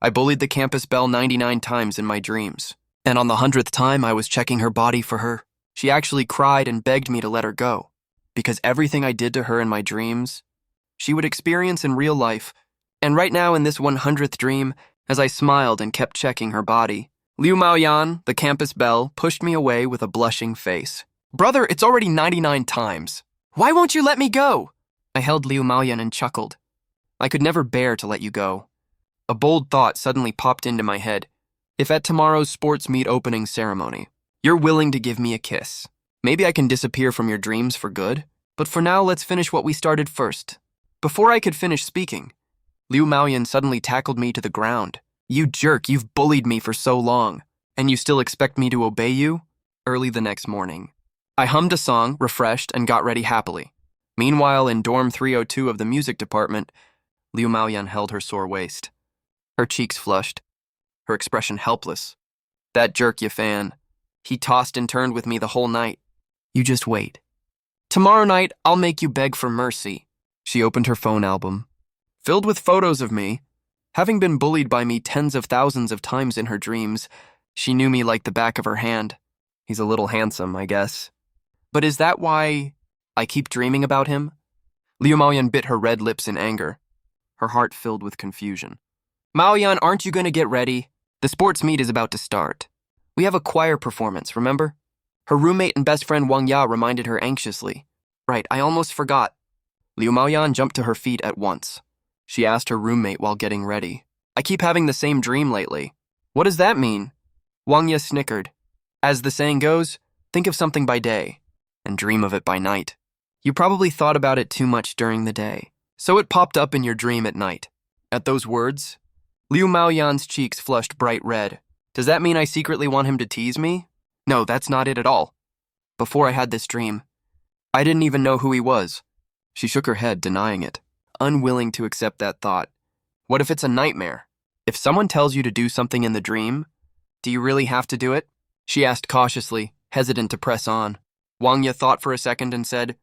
I bullied the campus belle 99 times in my dreams. And on the 100th time, I was checking her body for her. She actually cried and begged me to let her go. Because everything I did to her in my dreams, she would experience in real life. And right now in this 100th dream, as I smiled and kept checking her body, Liu Maoyan, the campus belle, pushed me away with a blushing face. Brother, it's already 99 times. Why won't you let me go? I held Liu Maoyan and chuckled. I could never bear to let you go. A bold thought suddenly popped into my head. If at tomorrow's sports meet opening ceremony, you're willing to give me a kiss, maybe I can disappear from your dreams for good. But for now, let's finish what we started first. Before I could finish speaking, Liu Maoyan suddenly tackled me to the ground. You jerk, you've bullied me for so long, and you still expect me to obey you? Early the next morning, I hummed a song, refreshed, and got ready happily. Meanwhile, in dorm 302 of the music department, Liu Maoyan held her sore waist. Her cheeks flushed, her expression helpless. That jerk Yafan, he tossed and turned with me the whole night. You just wait. Tomorrow night, I'll make you beg for mercy. She opened her phone album, filled with photos of me. Having been bullied by me tens of thousands of times in her dreams, she knew me like the back of her hand. He's a little handsome, I guess. But is that why I keep dreaming about him? Liu Maoyan bit her red lips in anger, her heart filled with confusion. Maoyan, aren't you going to get ready? The sports meet is about to start. We have a choir performance, remember? Her roommate and best friend Wang Ya reminded her anxiously. Right, I almost forgot. Liu Maoyan jumped to her feet at once. She asked her roommate while getting ready. I keep having the same dream lately. What does that mean? Wang Ya snickered. As the saying goes, think of something by day and dream of it by night. You probably thought about it too much during the day, so it popped up in your dream at night. At those words, Liu Maoyan's cheeks flushed bright red. Does that mean I secretly want him to tease me? No, that's not it at all. Before I had this dream, I didn't even know who he was. She shook her head, denying it, unwilling to accept that thought. What if it's a nightmare? If someone tells you to do something in the dream, do you really have to do it? She asked cautiously, hesitant to press on. Wang Ya thought for a second and said,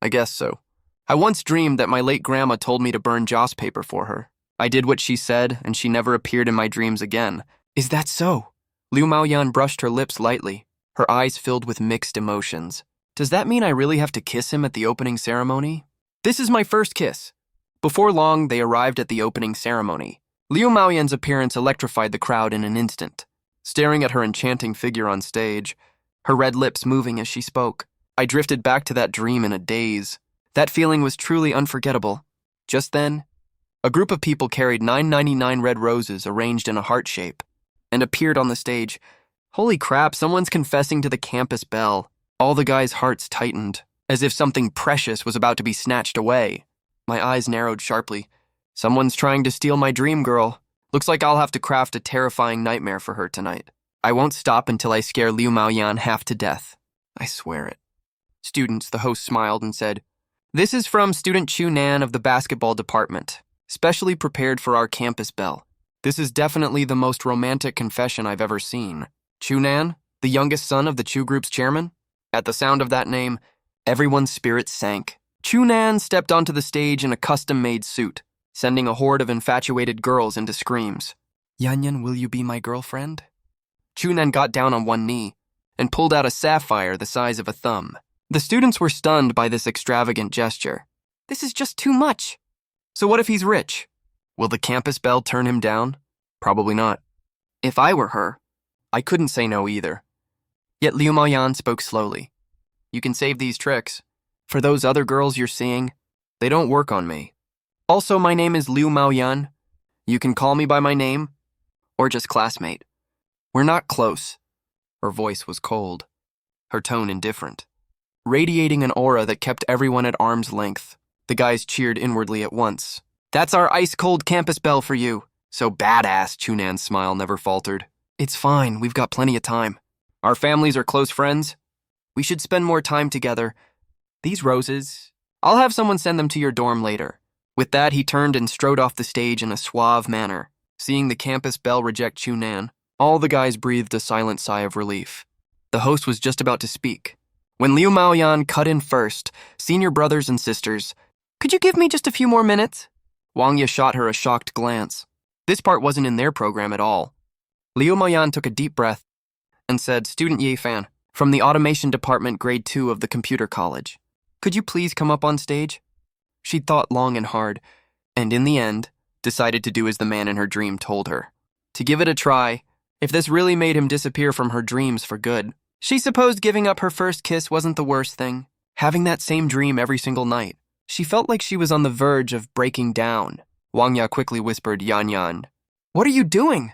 I guess so. I once dreamed that my late grandma told me to burn joss paper for her. I did what she said, and she never appeared in my dreams again. Is that so? Liu Maoyan brushed her lips lightly, her eyes filled with mixed emotions. Does that mean I really have to kiss him at the opening ceremony? This is my first kiss. Before long, they arrived at the opening ceremony. Liu Maoyan's appearance electrified the crowd in an instant. Staring at her enchanting figure on stage, her red lips moving as she spoke, I drifted back to that dream in a daze. That feeling was truly unforgettable. Just then, a group of people carried 999 red roses arranged in a heart shape and appeared on the stage. Holy crap, someone's confessing to the campus belle. All the guys' hearts tightened, as if something precious was about to be snatched away. My eyes narrowed sharply. Someone's trying to steal my dream girl. Looks like I'll have to craft a terrifying nightmare for her tonight. I won't stop until I scare Liu Maoyan half to death. I swear it. Students, the host smiled and said, This is from student Chu Nan of the basketball department, specially prepared for our campus belle. This is definitely the most romantic confession I've ever seen. Chu Nan, the youngest son of the Chu group's chairman? At the sound of that name, everyone's spirits sank. Chu Nan stepped onto the stage in a custom-made suit, sending a horde of infatuated girls into screams. Yanyan, will you be my girlfriend? Chu Nan got down on one knee and pulled out a sapphire the size of a thumb. The students were stunned by this extravagant gesture. This is just too much. So what if he's rich? Will the campus belle turn him down? Probably not. If I were her, I couldn't say no either. Yet Liu Maoyan spoke slowly. You can save these tricks. For those other girls you're seeing, they don't work on me. Also, my name is Liu Maoyan. You can call me by my name, or just classmate. We're not close. Her voice was cold, her tone indifferent, radiating an aura that kept everyone at arm's length. The guys cheered inwardly at once. That's our ice-cold campus belle for you. So badass, Chunan's smile never faltered. It's fine, we've got plenty of time. Our families are close friends. We should spend more time together. These roses, I'll have someone send them to your dorm later. With that, he turned and strode off the stage in a suave manner. Seeing the campus belle reject Chunan, all the guys breathed a silent sigh of relief. The host was just about to speak when Liu Maoyan cut in first. Senior brothers and sisters, could you give me just a few more minutes? Wang Ya shot her a shocked glance. This part wasn't in their program at all. Liu Maoyan took a deep breath and said, "Student Ye Fan, from the Automation Department, Grade 2 of the Computer College. Could you please come up on stage?" She'd thought long and hard, and in the end, decided to do as the man in her dream told her. To give it a try, if this really made him disappear from her dreams for good. She supposed giving up her first kiss wasn't the worst thing. Having that same dream every single night, she felt like she was on the verge of breaking down. Wang Ya quickly whispered, "Yan Yan, what are you doing?"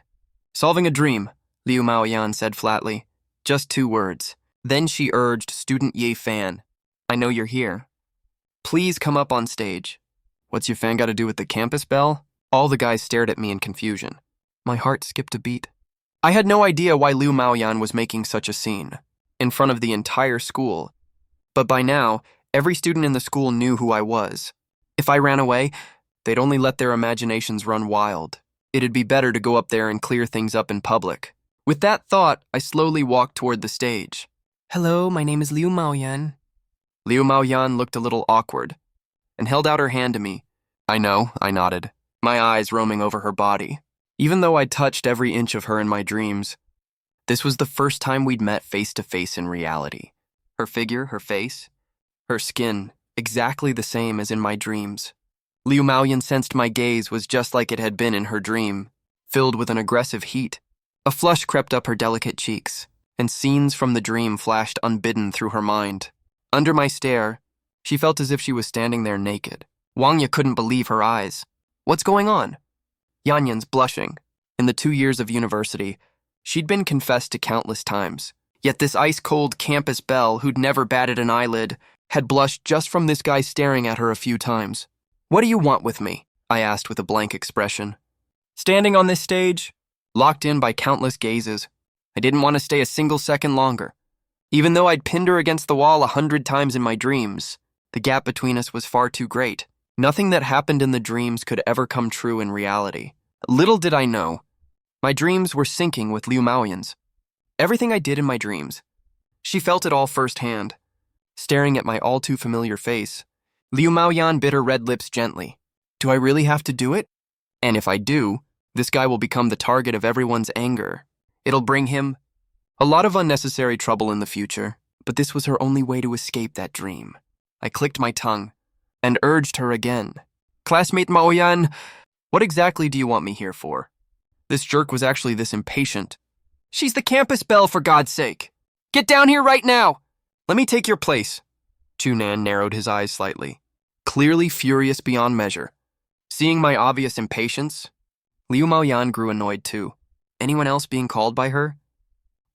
"Solving a dream," Liu Maoyan said flatly. Just 2 words. Then she urged Student Ye Fan, "I know you're here. Please come up on stage." "What's your fan got to do with the campus bell?" All the guys stared at me in confusion. My heart skipped a beat. I had no idea why Liu Maoyan was making such a scene in front of the entire school. But by now, every student in the school knew who I was. If I ran away, they'd only let their imaginations run wild. It'd be better to go up there and clear things up in public. With that thought, I slowly walked toward the stage. "Hello, my name is Liu Maoyan." Liu Maoyan looked a little awkward and held out her hand to me. "I know," I nodded, my eyes roaming over her body. Even though I'd touched every inch of her in my dreams, this was the first time we'd met face to face in reality. Her figure, her face, her skin, exactly the same as in my dreams. Liu Maoyan sensed my gaze was just like it had been in her dream, filled with an aggressive heat. A flush crept up her delicate cheeks, and scenes from the dream flashed unbidden through her mind. Under my stare, she felt as if she was standing there naked. Wang Ya couldn't believe her eyes. "What's going on?" Yan Yan's blushing. In the 2 years of university, she'd been confessed to countless times. Yet this ice-cold campus belle who'd never batted an eyelid had blushed just from this guy staring at her a few times. "What do you want with me?" I asked with a blank expression. Standing on this stage, locked in by countless gazes, I didn't want to stay a single second longer. Even though I'd pinned her against the wall 100 times in my dreams, the gap between us was far too great. Nothing that happened in the dreams could ever come true in reality. Little did I know, my dreams were syncing with Liu Maoyan's. Everything I did in my dreams, she felt it all firsthand. Staring at my all-too-familiar face, Liu Maoyan bit her red lips gently. "Do I really have to do it? And if I do, this guy will become the target of everyone's anger. It'll bring him a lot of unnecessary trouble in the future." But this was her only way to escape that dream. I clicked my tongue and urged her again. "Classmate Maoyan, what exactly do you want me here for?" This jerk was actually this impatient. "She's the campus belle, for God's sake. Get down here right now. Let me take your place." Chunan narrowed his eyes slightly, clearly furious beyond measure. Seeing my obvious impatience, Liu Maoyan grew annoyed too. Anyone else being called by her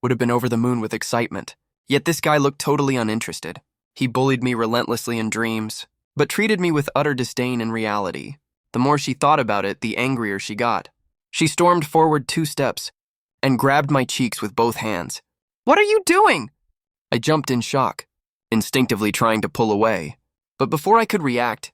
would have been over the moon with excitement. Yet this guy looked totally uninterested. He bullied me relentlessly in dreams, but treated me with utter disdain in reality. The more she thought about it, the angrier she got. She stormed forward 2 steps and grabbed my cheeks with both hands. "What are you doing?" I jumped in shock, instinctively trying to pull away. But before I could react,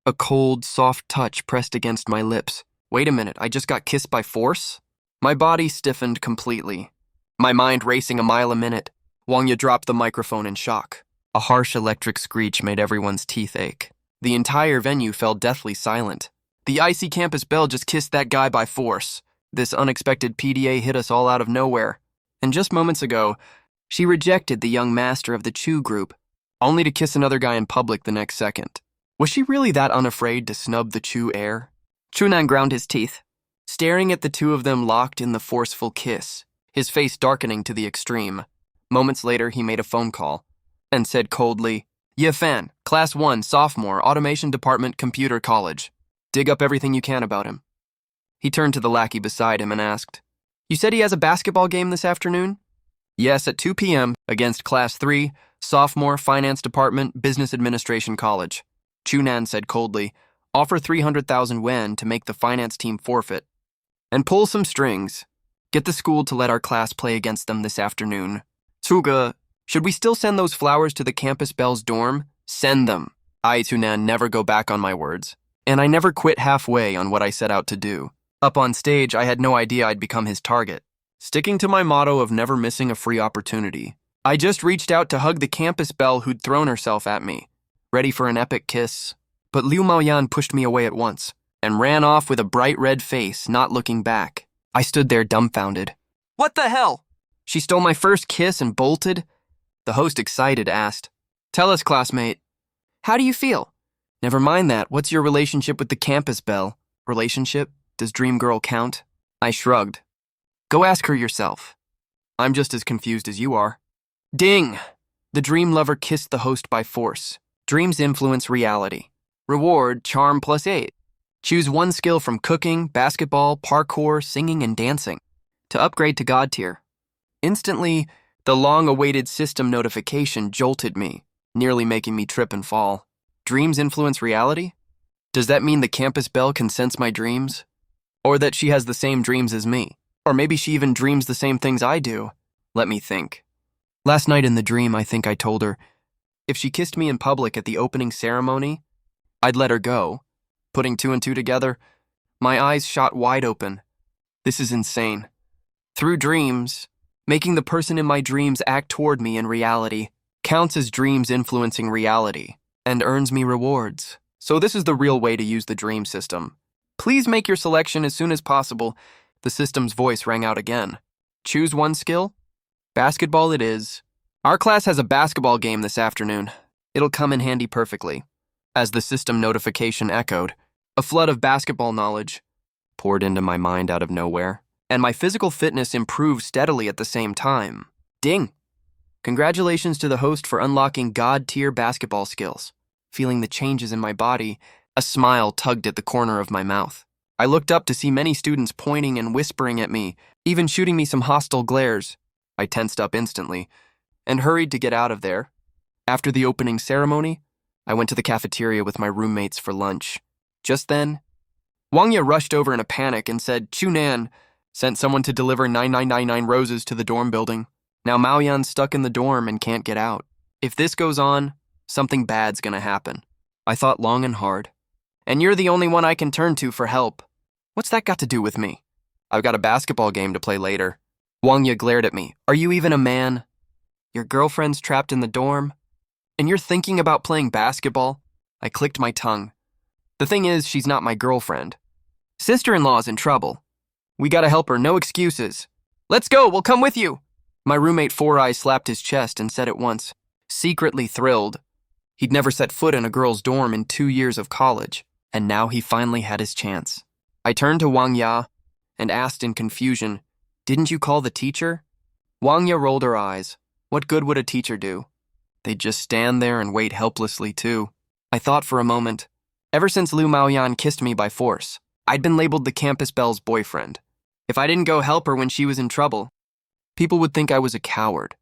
a cold, soft touch pressed against my lips. Wait a minute, I just got kissed by force? My body stiffened completely, my mind racing a mile a minute. Wang Ya dropped the microphone in shock. A harsh electric screech made everyone's teeth ache. The entire venue fell deathly silent. The icy campus belle just kissed that guy by force. This unexpected PDA hit us all out of nowhere. And just moments ago, she rejected the young master of the Chu group, only to kiss another guy in public the next second. Was she really that unafraid to snub the Chu heir? Chunan ground his teeth, staring at the 2 of them locked in the forceful kiss, his face darkening to the extreme. Moments later, he made a phone call and said coldly, "Ye Fan, Class 1, Sophomore, Automation Department, Computer College. Dig up everything you can about him." He turned to the lackey beside him and asked, "You said he has a basketball game this afternoon?" "Yes, at 2 p.m. against Class 3, Sophomore, Finance Department, Business Administration College." Chunan said coldly, "Offer 300,000 yen to make the finance team forfeit. And pull some strings. Get the school to let our class play against them this afternoon. Tsuga, should we still send those flowers to the campus belle's dorm? Send them." I, Chunan, never go back on my words. And I never quit halfway on what I set out to do. Up on stage, I had no idea I'd become his target. Sticking to my motto of never missing a free opportunity, I just reached out to hug the campus belle who'd thrown herself at me, ready for an epic kiss. But Liu Maoyan pushed me away at once. and ran off with a bright red face, not looking back. I stood there dumbfounded. What the hell? She stole my first kiss and bolted? The host, excited, asked, Tell us, classmate. How do you feel? Never mind that. What's your relationship with the campus belle? Relationship? Does Dream Girl count? I shrugged. Go ask her yourself. I'm just as confused as you are. Ding! The dream lover kissed the host by force. Dreams influence reality. Reward, charm +8. Choose one skill from cooking, basketball, parkour, singing, and dancing to upgrade to God tier. Instantly, the long-awaited system notification jolted me, nearly making me trip and fall. Dreams influence reality? Does that mean the campus belle can sense my dreams? Or that she has the same dreams as me? Or maybe she even dreams the same things I do? Let me think. Last night in the dream, I think I told her, if she kissed me in public at the opening ceremony, I'd let her go. Putting two and two together, my eyes shot wide open. This is insane. Through dreams, making the person in my dreams act toward me in reality counts as dreams influencing reality and earns me rewards. So this is the real way to use the dream system. Please make your selection as soon as possible. The system's voice rang out again. Choose one skill? Basketball it is. Our class has a basketball game this afternoon. It'll come in handy perfectly. As the system notification echoed, a flood of basketball knowledge poured into my mind out of nowhere, and my physical fitness improved steadily at the same time. Ding! Congratulations to the host for unlocking God-tier basketball skills. Feeling the changes in my body, a smile tugged at the corner of my mouth. I looked up to see many students pointing and whispering at me, even shooting me some hostile glares. I tensed up instantly and hurried to get out of there. After the opening ceremony, I went to the cafeteria with my roommates for lunch. Just then, Wangya rushed over in a panic and said, Chunan sent someone to deliver 9999 roses to the dorm building. Now Maoyan's stuck in the dorm and can't get out. If this goes on, something bad's gonna happen. I thought long and hard. And you're the only one I can turn to for help. What's that got to do with me? I've got a basketball game to play later. Wangya glared at me. Are you even a man? Your girlfriend's trapped in the dorm? And you're thinking about playing basketball? I clicked my tongue. The thing is, she's not my girlfriend. Sister-in-law's in trouble. We gotta help her, no excuses. Let's go, we'll come with you. My roommate Four Eyes slapped his chest and said at once, secretly thrilled. He'd never set foot in a girl's dorm in 2 years of college, and now he finally had his chance. I turned to Wang Ya and asked in confusion, didn't you call the teacher? Wang Ya rolled her eyes. What good would a teacher do? They'd just stand there and wait helplessly too. I thought for a moment. Ever since Liu Maoyan kissed me by force, I'd been labeled the campus belle's boyfriend. If I didn't go help her when she was in trouble, people would think I was a coward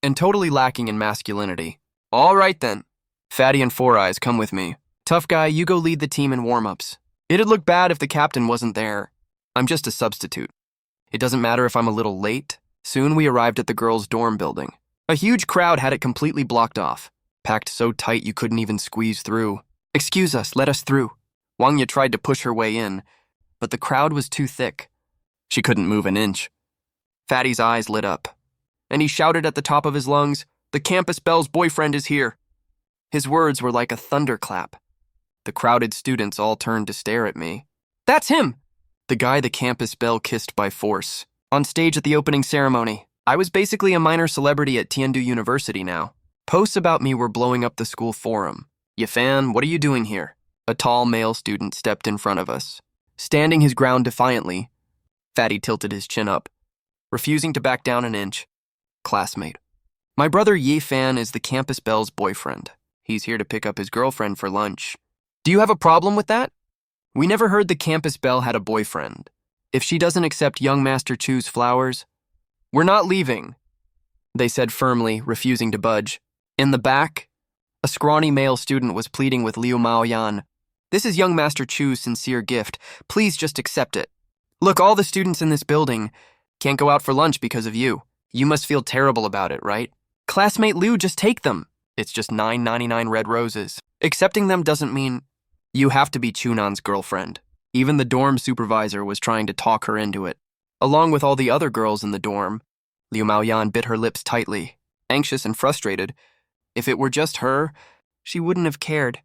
and totally lacking in masculinity. All right then. Fatty and Four Eyes, come with me. Tough guy, you go lead the team in warm-ups. It'd look bad if the captain wasn't there. I'm just a substitute. It doesn't matter if I'm a little late. Soon we arrived at the girls' dorm building. A huge crowd had it completely blocked off, packed so tight you couldn't even squeeze through. Excuse us, let us through. Wangya tried to push her way in, but the crowd was too thick. She couldn't move an inch. Fatty's eyes lit up, and he shouted at the top of his lungs, the campus belle's boyfriend is here. His words were like a thunderclap. The crowded students all turned to stare at me. That's him! The guy the campus belle kissed by force. On stage at the opening ceremony. I was basically a minor celebrity at Tiandu University now. Posts about me were blowing up the school forum. Yafan, what are you doing here? A tall male student stepped in front of us. Standing his ground defiantly, Fatty tilted his chin up, refusing to back down an inch. Classmate. My brother Yifan is the campus belle's boyfriend. He's here to pick up his girlfriend for lunch. Do you have a problem with that? We never heard the campus belle had a boyfriend. If she doesn't accept young Master Chu's flowers, we're not leaving, they said firmly, refusing to budge. In the back, a scrawny male student was pleading with Liu Maoyan. This is young Master Chu's sincere gift. Please just accept it. Look, all the students in this building can't go out for lunch because of you. You must feel terrible about it, right? Classmate Liu, just take them. It's just 9.99 red roses. Accepting them doesn't mean you have to be Chunan's girlfriend. Even the dorm supervisor was trying to talk her into it. Along with all the other girls in the dorm, Liu Maoyan bit her lips tightly, anxious and frustrated. If it were just her, she wouldn't have cared.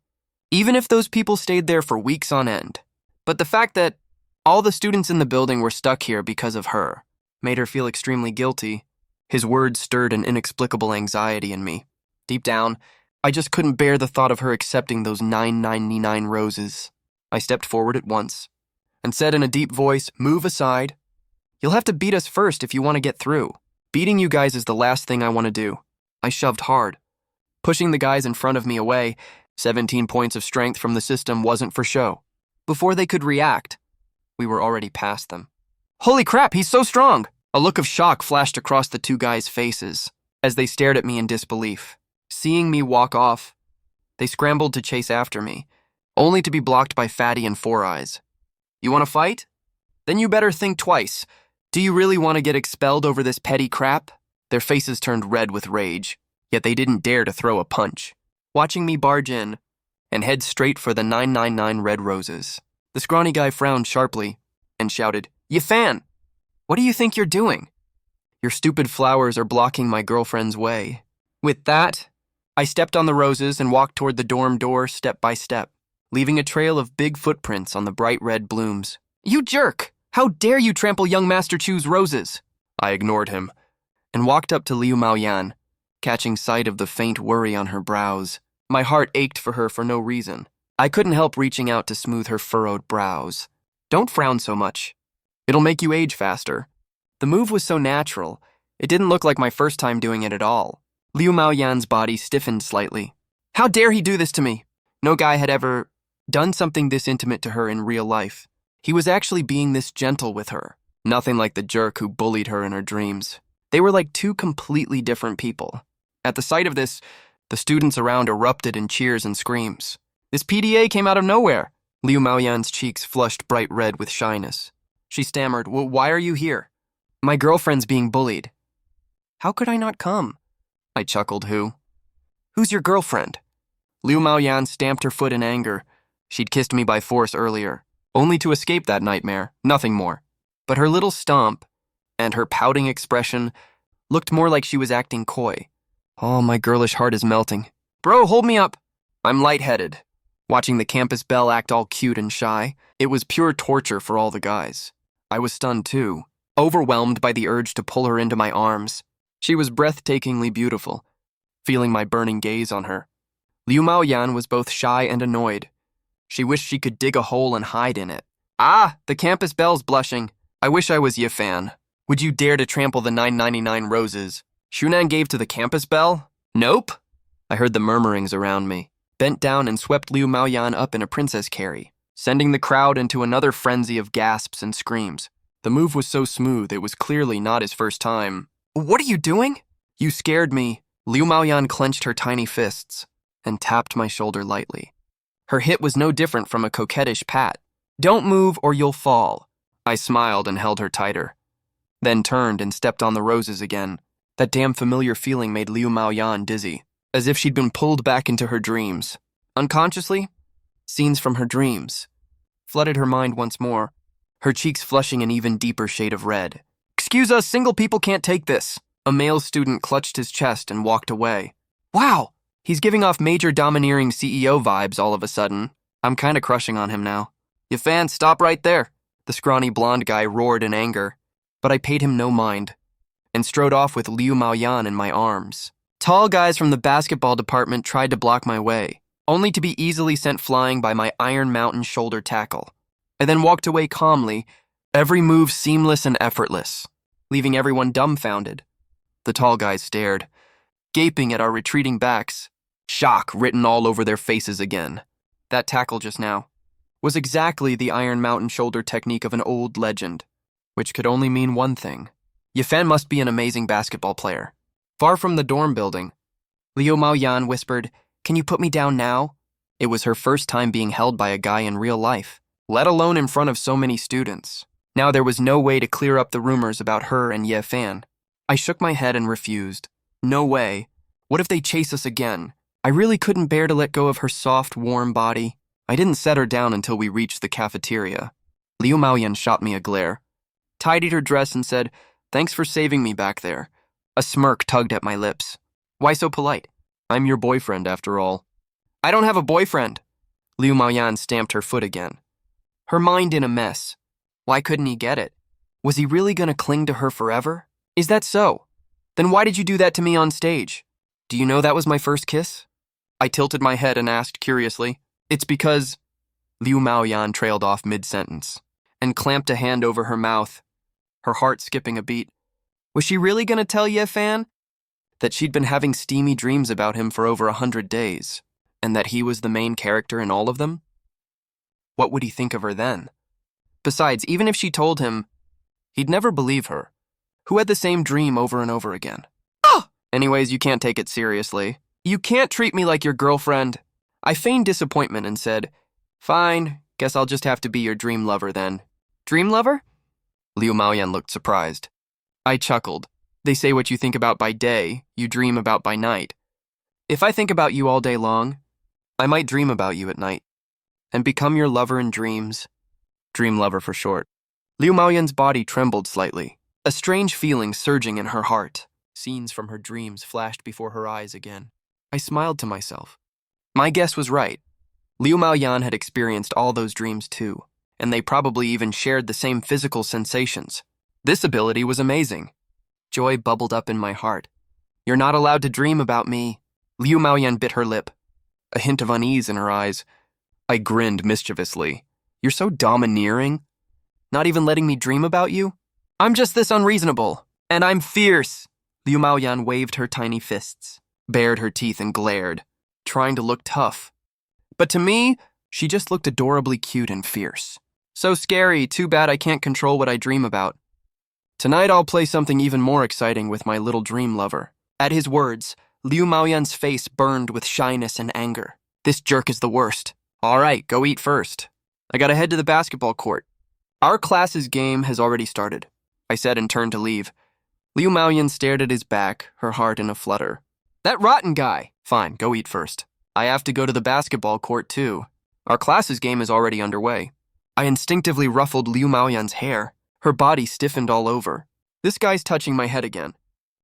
Even if those people stayed there for weeks on end, But the fact that all the students in the building were stuck here because of her made her feel extremely guilty. His words stirred an inexplicable anxiety in me. Deep down, I just couldn't bear the thought of her accepting those 999 roses. I stepped forward at once and said in a deep voice, "Move aside. You'll have to beat us first if you want to get through. Beating you guys is the last thing I want to do." I shoved hard, pushing the guys in front of me away. 17 points of strength from the system wasn't for show. Before they could react, we were already past them. "Holy crap, he's so strong!" A look of shock flashed across the two guys' faces as they stared at me in disbelief. Seeing me walk off, they scrambled to chase after me, only to be blocked by Fatty and Four Eyes. "You want to fight? Then you better think twice. Do you really want to get expelled over this petty crap?" Their faces turned red with rage, yet they didn't dare to throw a punch. Watching me barge in and head straight for the 999 red roses, the scrawny guy frowned sharply and shouted, "Yifan, what do you think you're doing? Your stupid flowers are blocking my girlfriend's way." With that, I stepped on the roses and walked toward the dorm door step by step, leaving a trail of big footprints on the bright red blooms. "You jerk! How dare you trample young Master Chu's roses?" I ignored him and walked up to Liu Maoyan, catching sight of the faint worry on her brows. My heart ached for her for no reason. I couldn't help reaching out to smooth her furrowed brows. "Don't frown so much. It'll make you age faster." The move was so natural, it didn't look like my first time doing it at all. Liu Maoyan's body stiffened slightly. How dare he do this to me? No guy had ever done something this intimate to her in real life. He was actually being this gentle with her. Nothing like the jerk who bullied her in her dreams. They were like two completely different people. At the sight of this, the students around erupted in cheers and screams. This PDA came out of nowhere. Liu Maoyan's cheeks flushed bright red with shyness. She stammered, "Why are you here?" "My girlfriend's being bullied." "How could I not come?" I chuckled. Who's your girlfriend?" Liu Maoyan stamped her foot in anger. She'd kissed me by force earlier, only to escape that nightmare, nothing more. But her little stomp and her pouting expression looked more like she was acting coy. Oh, my girlish heart is melting. "Bro, hold me up." I'm lightheaded. Watching the campus belle act all cute and shy, it was pure torture for all the guys. I was stunned too, overwhelmed by the urge to pull her into my arms. She was breathtakingly beautiful, feeling my burning gaze on her. Liu Maoyan was both shy and annoyed. She wished she could dig a hole and hide in it. "Ah, the campus belle's blushing. I wish I was Yifan. Would you dare to trample the 999 roses?" Shunan gave to the campus belle? "Nope." I heard the murmurings around me, bent down and swept Liu Maoyan up in a princess carry, sending the crowd into another frenzy of gasps and screams. The move was so smooth, it was clearly not his first time. "What are you doing?" "You scared me." Liu Maoyan clenched her tiny fists and tapped my shoulder lightly. Her hit was no different from a coquettish pat. "Don't move or you'll fall." I smiled and held her tighter, then turned and stepped on the roses again. That damn familiar feeling made Liu Maoyan dizzy, as if she'd been pulled back into her dreams. Unconsciously, scenes from her dreams flooded her mind once more, her cheeks flushing an even deeper shade of red. "Excuse us, single people can't take this." A male student clutched his chest and walked away. "Wow, he's giving off major domineering CEO vibes all of a sudden. I'm kinda crushing on him now." "Yifan, stop right there." The scrawny blonde guy roared in anger, but I paid him no mind and strode off with Liu Maoyan in my arms. Tall guys from the basketball department tried to block my way, only to be easily sent flying by my Iron Mountain shoulder tackle. I then walked away calmly, every move seamless and effortless, leaving everyone dumbfounded. The tall guys stared, gaping at our retreating backs, shock written all over their faces again. That tackle just now was exactly the Iron Mountain shoulder technique of an old legend, which could only mean one thing. Yifan must be an amazing basketball player. Far from the dorm building, Liu Maoyan whispered, "Can you put me down now?" It was her first time being held by a guy in real life, let alone in front of so many students. Now there was no way to clear up the rumors about her and Yifan. I shook my head and refused. No way. What if they chase us again? I really couldn't bear to let go of her soft, warm body. I didn't set her down until we reached the cafeteria. Liu Maoyan shot me a glare, tidied her dress and said, "Thanks for saving me back there." A smirk tugged at my lips. "Why so polite? I'm your boyfriend after all." "I don't have a boyfriend." Liu Maoyan stamped her foot again. her mind in a mess. Why couldn't he get it? Was he really gonna cling to her forever? Is that so? Then why did you do that to me on stage? Do you know that was my first kiss? I tilted my head and asked curiously. It's because... Liu Maoyan trailed off mid-sentence and clamped a hand over her mouth, her heart skipping a beat. Was she really gonna tell Ye Fan that she'd been having steamy dreams about him for over 100 days, and that he was the main character in all of them? What would he think of her then? Besides, even if she told him, he'd never believe her, who had the same dream over and over again. Ah! Anyways, you can't take it seriously. You can't treat me like your girlfriend. I feigned disappointment and said, fine, guess I'll just have to be your dream lover then. Dream lover? Liu Maoyan looked surprised. I chuckled. They say what you think about by day, you dream about by night. If I think about you all day long, I might dream about you at night and become your lover in dreams. Dream lover for short. Liu Maoyan's body trembled slightly, a strange feeling surging in her heart. Scenes from her dreams flashed before her eyes again. I smiled to myself. My guess was right. Liu Maoyan had experienced all those dreams too, and they probably even shared the same physical sensations. This ability was amazing. Joy bubbled up in my heart. You're not allowed to dream about me. Liu Maoyan bit her lip, a hint of unease in her eyes. I grinned mischievously. You're so domineering. Not even letting me dream about you? I'm just this unreasonable. And I'm fierce. Liu Maoyan waved her tiny fists, bared her teeth and glared, trying to look tough. But to me, she just looked adorably cute and fierce. So scary, too bad I can't control what I dream about. Tonight I'll play something even more exciting with my little dream lover. At his words, Liu Maoyan's face burned with shyness and anger. This jerk is the worst. All right, go eat first. I gotta head to the basketball court. Our class's game has already started, I said and turned to leave. Liu Maoyan stared at his back, her heart in a flutter. That rotten guy. Fine, go eat first. I have to go to the basketball court too. Our class's game is already underway. I instinctively ruffled Liu Maoyan's hair. Her body stiffened all over. This guy's touching my head again.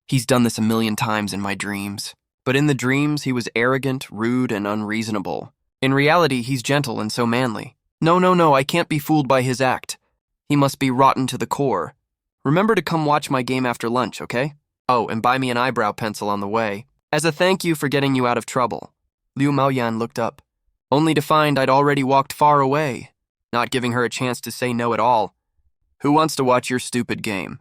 He's done this 1,000,000 times in my dreams. But in the dreams, he was arrogant, rude, and unreasonable. In reality, he's gentle and so manly. No, I can't be fooled by his act. He must be rotten to the core. Remember to come watch my game after lunch, okay? Oh, and buy me an eyebrow pencil on the way, as a thank you for getting you out of trouble. Liu Maoyan looked up, only to find I'd already walked far away, not giving her a chance to say no at all. Who wants to watch your stupid game?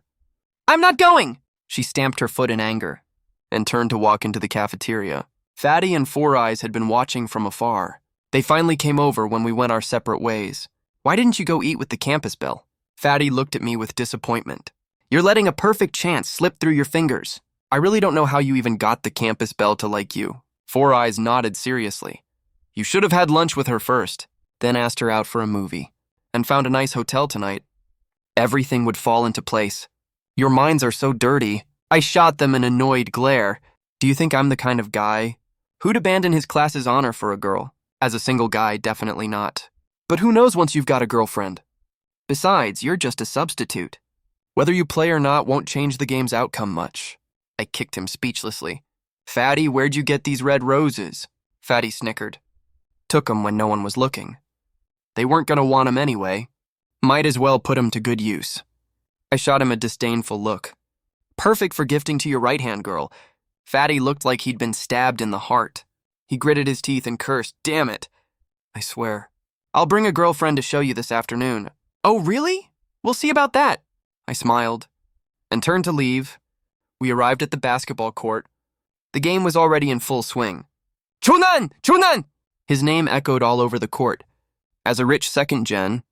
I'm not going! She stamped her foot in anger and turned to walk into the cafeteria. Fatty and Four Eyes had been watching from afar. They finally came over when we went our separate ways. Why didn't you go eat with the campus belle? Fatty looked at me with disappointment. You're letting a perfect chance slip through your fingers. I really don't know how you even got the campus belle to like you. Four Eyes nodded seriously. You should have had lunch with her first, then asked her out for a movie, and found a nice hotel tonight. Everything would fall into place. Your minds are so dirty. I shot them an annoyed glare. Do you think I'm the kind of guy who'd abandon his class's honor for a girl? As a single guy, definitely not. But who knows once you've got a girlfriend? Besides, you're just a substitute. Whether you play or not won't change the game's outcome much. I kicked him speechlessly. Fatty, where'd you get these red roses? Fatty snickered. Took 'em when no one was looking. They weren't gonna want 'em anyway. Might as well put 'em to good use. I shot him a disdainful look. Perfect for gifting to your right-hand girl. Fatty looked like he'd been stabbed in the heart. He gritted his teeth and cursed. Damn it. I swear. I'll bring a girlfriend to show you this afternoon. Oh, really? We'll see about that. I smiled and turned to leave. We arrived at the basketball court. The game was already in full swing. Chonan! Chonan! His name echoed all over the court. As a rich second gen,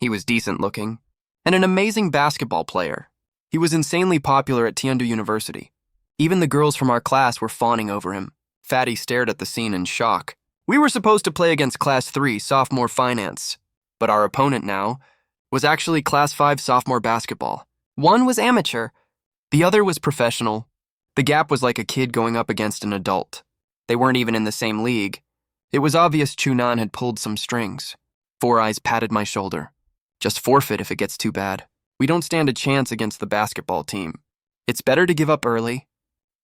he was decent looking, and an amazing basketball player. He was insanely popular at Tiandu University. Even the girls from our class were fawning over him. Fatty stared at the scene in shock. We were supposed to play against Class 3 sophomore finance, but our opponent now was actually Class 5 sophomore basketball. One was amateur, the other was professional. The gap was like a kid going up against an adult. They weren't even in the same league. It was obvious Chunan had pulled some strings. Four Eyes patted my shoulder. Just forfeit if it gets too bad. We don't stand a chance against the basketball team. It's better to give up early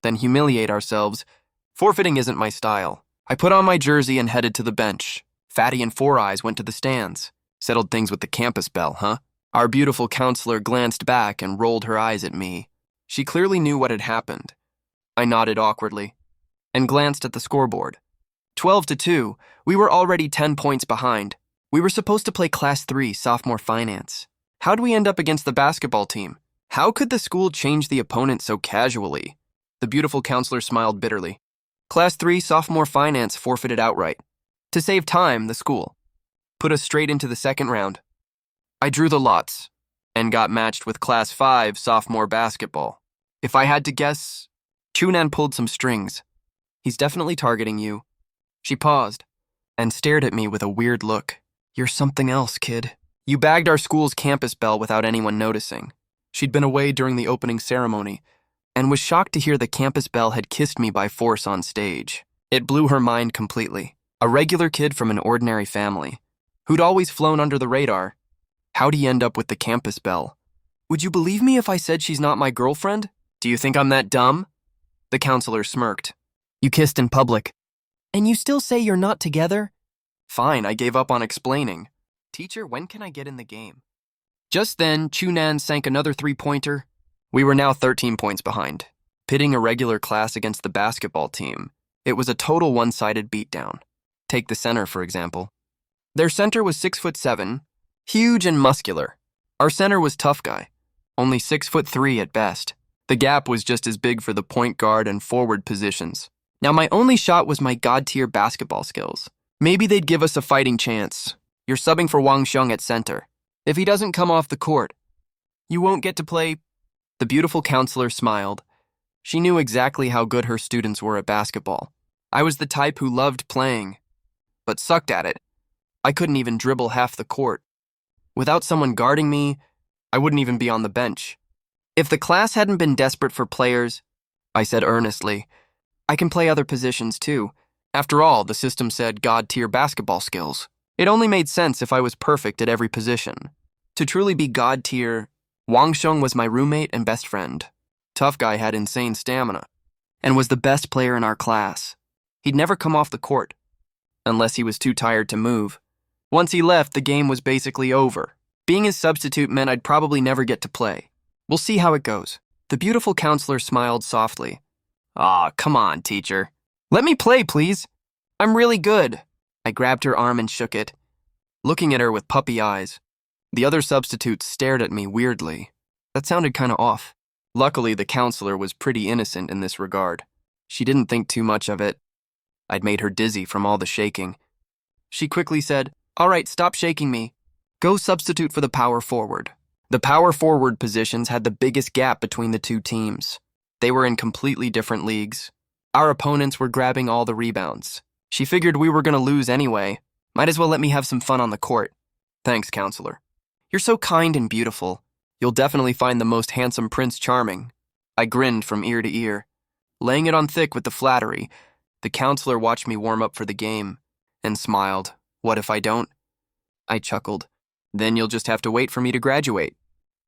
than humiliate ourselves. Forfeiting isn't my style. I put on my jersey and headed to the bench. Fatty and Four Eyes went to the stands. Settled things with the campus bell, huh? Our beautiful counselor glanced back and rolled her eyes at me. She clearly knew what had happened. I nodded awkwardly and glanced at the scoreboard. 12-2, we were already 10 points behind. We were supposed to play Class 3 sophomore finance. How'd we end up against the basketball team? How could the school change the opponent so casually? The beautiful counselor smiled bitterly. Class 3 sophomore finance forfeited outright. To save time, the school put us straight into the second round. I drew the lots and got matched with Class 5 sophomore basketball. If I had to guess, Chunan pulled some strings. He's definitely targeting you. She paused and stared at me with a weird look. You're something else, kid. You bagged our school's campus bell without anyone noticing. She'd been away during the opening ceremony and was shocked to hear the campus bell had kissed me by force on stage. It blew her mind completely. A regular kid from an ordinary family, who'd always flown under the radar. How'd he end up with the campus bell? Would you believe me if I said she's not my girlfriend? Do you think I'm that dumb? The counselor smirked. You kissed in public. And you still say you're not together? Fine, I gave up on explaining. Teacher, when can I get in the game? Just then, Chunan sank another three-pointer. We were now 13 points behind. Pitting a regular class against the basketball team, it was a total one-sided beatdown. Take the center, for example. Their center was 6'7", huge and muscular. Our center was tough guy, only 6'3" at best. The gap was just as big for the point guard and forward positions. Now my only shot was my god-tier basketball skills. Maybe they'd give us a fighting chance. You're subbing for Wang Xiong at center. If he doesn't come off the court, you won't get to play. The beautiful counselor smiled. She knew exactly how good her students were at basketball. I was the type who loved playing, but sucked at it. I couldn't even dribble half the court. Without someone guarding me, I wouldn't even be on the bench. If the class hadn't been desperate for players, I said earnestly, I can play other positions too. After all, the system said god-tier basketball skills. It only made sense if I was perfect at every position. To truly be god-tier, Wang Xiong was my roommate and best friend. Tough guy had insane stamina and was the best player in our class. He'd never come off the court, unless he was too tired to move. Once he left, the game was basically over. Being his substitute meant I'd probably never get to play. We'll see how it goes. The beautiful counselor smiled softly. Aw, come on, teacher. Let me play, please. I'm really good. I grabbed her arm and shook it, looking at her with puppy eyes. The other substitutes stared at me weirdly. That sounded kind of off. Luckily, the counselor was pretty innocent in this regard. She didn't think too much of it. I'd made her dizzy from all the shaking. She quickly said, All right, stop shaking me. Go substitute for the power forward. The power forward positions had the biggest gap between the two teams. They were in completely different leagues. Our opponents were grabbing all the rebounds. She figured we were going to lose anyway. Might as well let me have some fun on the court. Thanks, counselor. You're so kind and beautiful. You'll definitely find the most handsome prince charming. I grinned from ear to ear. Laying it on thick with the flattery, the counselor watched me warm up for the game and smiled. What if I don't? I chuckled. Then you'll just have to wait for me to graduate.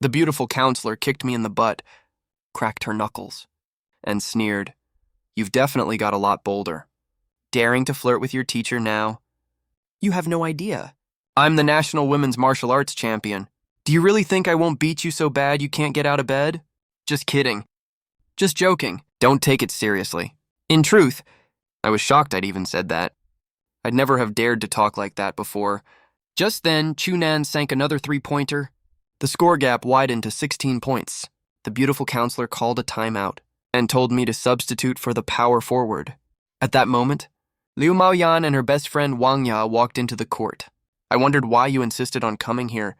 The beautiful counselor kicked me in the butt, cracked her knuckles, and sneered. You've definitely got a lot bolder. Daring to flirt with your teacher now? You have no idea. I'm the national women's martial arts champion. Do you really think I won't beat you so bad you can't get out of bed? Just kidding. Just joking. Don't take it seriously. In truth, I was shocked I'd even said that. I'd never have dared to talk like that before. Just then, Chunan sank another three-pointer. The score gap widened to 16 points. The beautiful counselor called a timeout and told me to substitute for the power forward. At that moment, Liu Maoyan and her best friend Wang Ya walked into the court. I wondered why you insisted on coming here,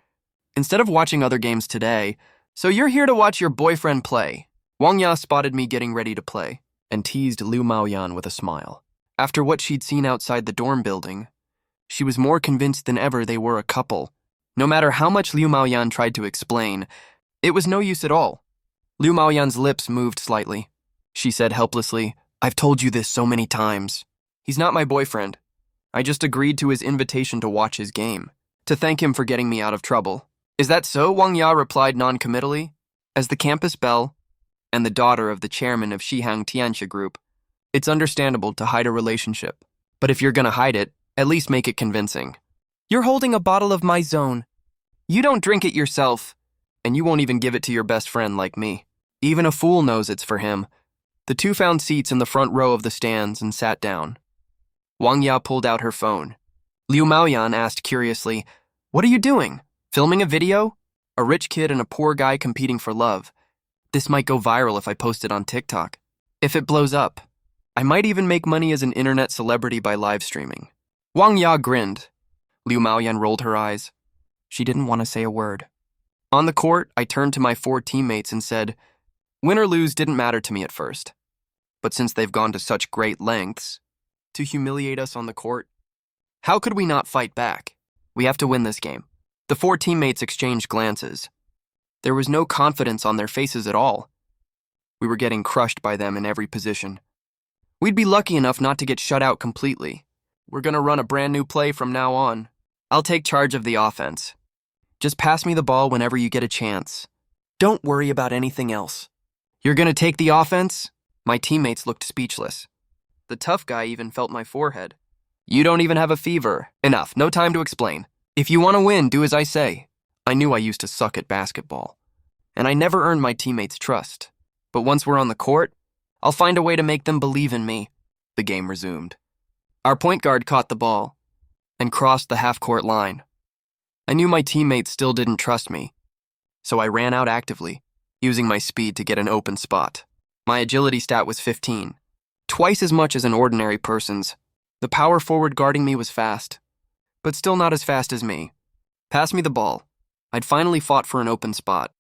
instead of watching other games today. So you're here to watch your boyfriend play. Wang Ya spotted me getting ready to play and teased Liu Maoyan with a smile. After what she'd seen outside the dorm building, she was more convinced than ever they were a couple. No matter how much Liu Maoyan tried to explain, it was no use at all. Liu Maoyan's lips moved slightly. She said helplessly, I've told you this so many times. He's not my boyfriend. I just agreed to his invitation to watch his game, to thank him for getting me out of trouble. Is that so? Wang Ya replied non-committally. As the campus belle and the daughter of the chairman of Shihang Tianxia Group, it's understandable to hide a relationship. But if you're gonna hide it, at least make it convincing. You're holding a bottle of my zone. You don't drink it yourself, and you won't even give it to your best friend like me. Even a fool knows it's for him. The two found seats in the front row of the stands and sat down. Wang Ya pulled out her phone. Liu Maoyan asked curiously, "What are you doing? Filming a video? A rich kid and a poor guy competing for love. This might go viral if I post it on TikTok. If it blows up, I might even make money as an internet celebrity by live streaming." Wang Ya grinned. Liu Maoyan rolled her eyes. She didn't want to say a word. On the court, I turned to my 4 teammates and said, "Win or lose didn't matter to me at first. But since they've gone to such great lengths to humiliate us on the court, how could we not fight back? We have to win this game." The 4 teammates exchanged glances. There was no confidence on their faces at all. We were getting crushed by them in every position. We'd be lucky enough not to get shut out completely. We're gonna run a brand new play from now on. I'll take charge of the offense. Just pass me the ball whenever you get a chance. Don't worry about anything else. You're gonna take the offense? My teammates looked speechless. The tough guy even felt my forehead. You don't even have a fever. Enough, no time to explain. If you want to win, do as I say. I knew I used to suck at basketball, and I never earned my teammates' trust. But once we're on the court, I'll find a way to make them believe in me. The game resumed. Our point guard caught the ball and crossed the half-court line. I knew my teammates still didn't trust me, so I ran out actively, using my speed to get an open spot. My agility stat was 15, twice as much as an ordinary person's. The power forward guarding me was fast, but still not as fast as me. Pass me the ball. I'd finally fought for an open spot,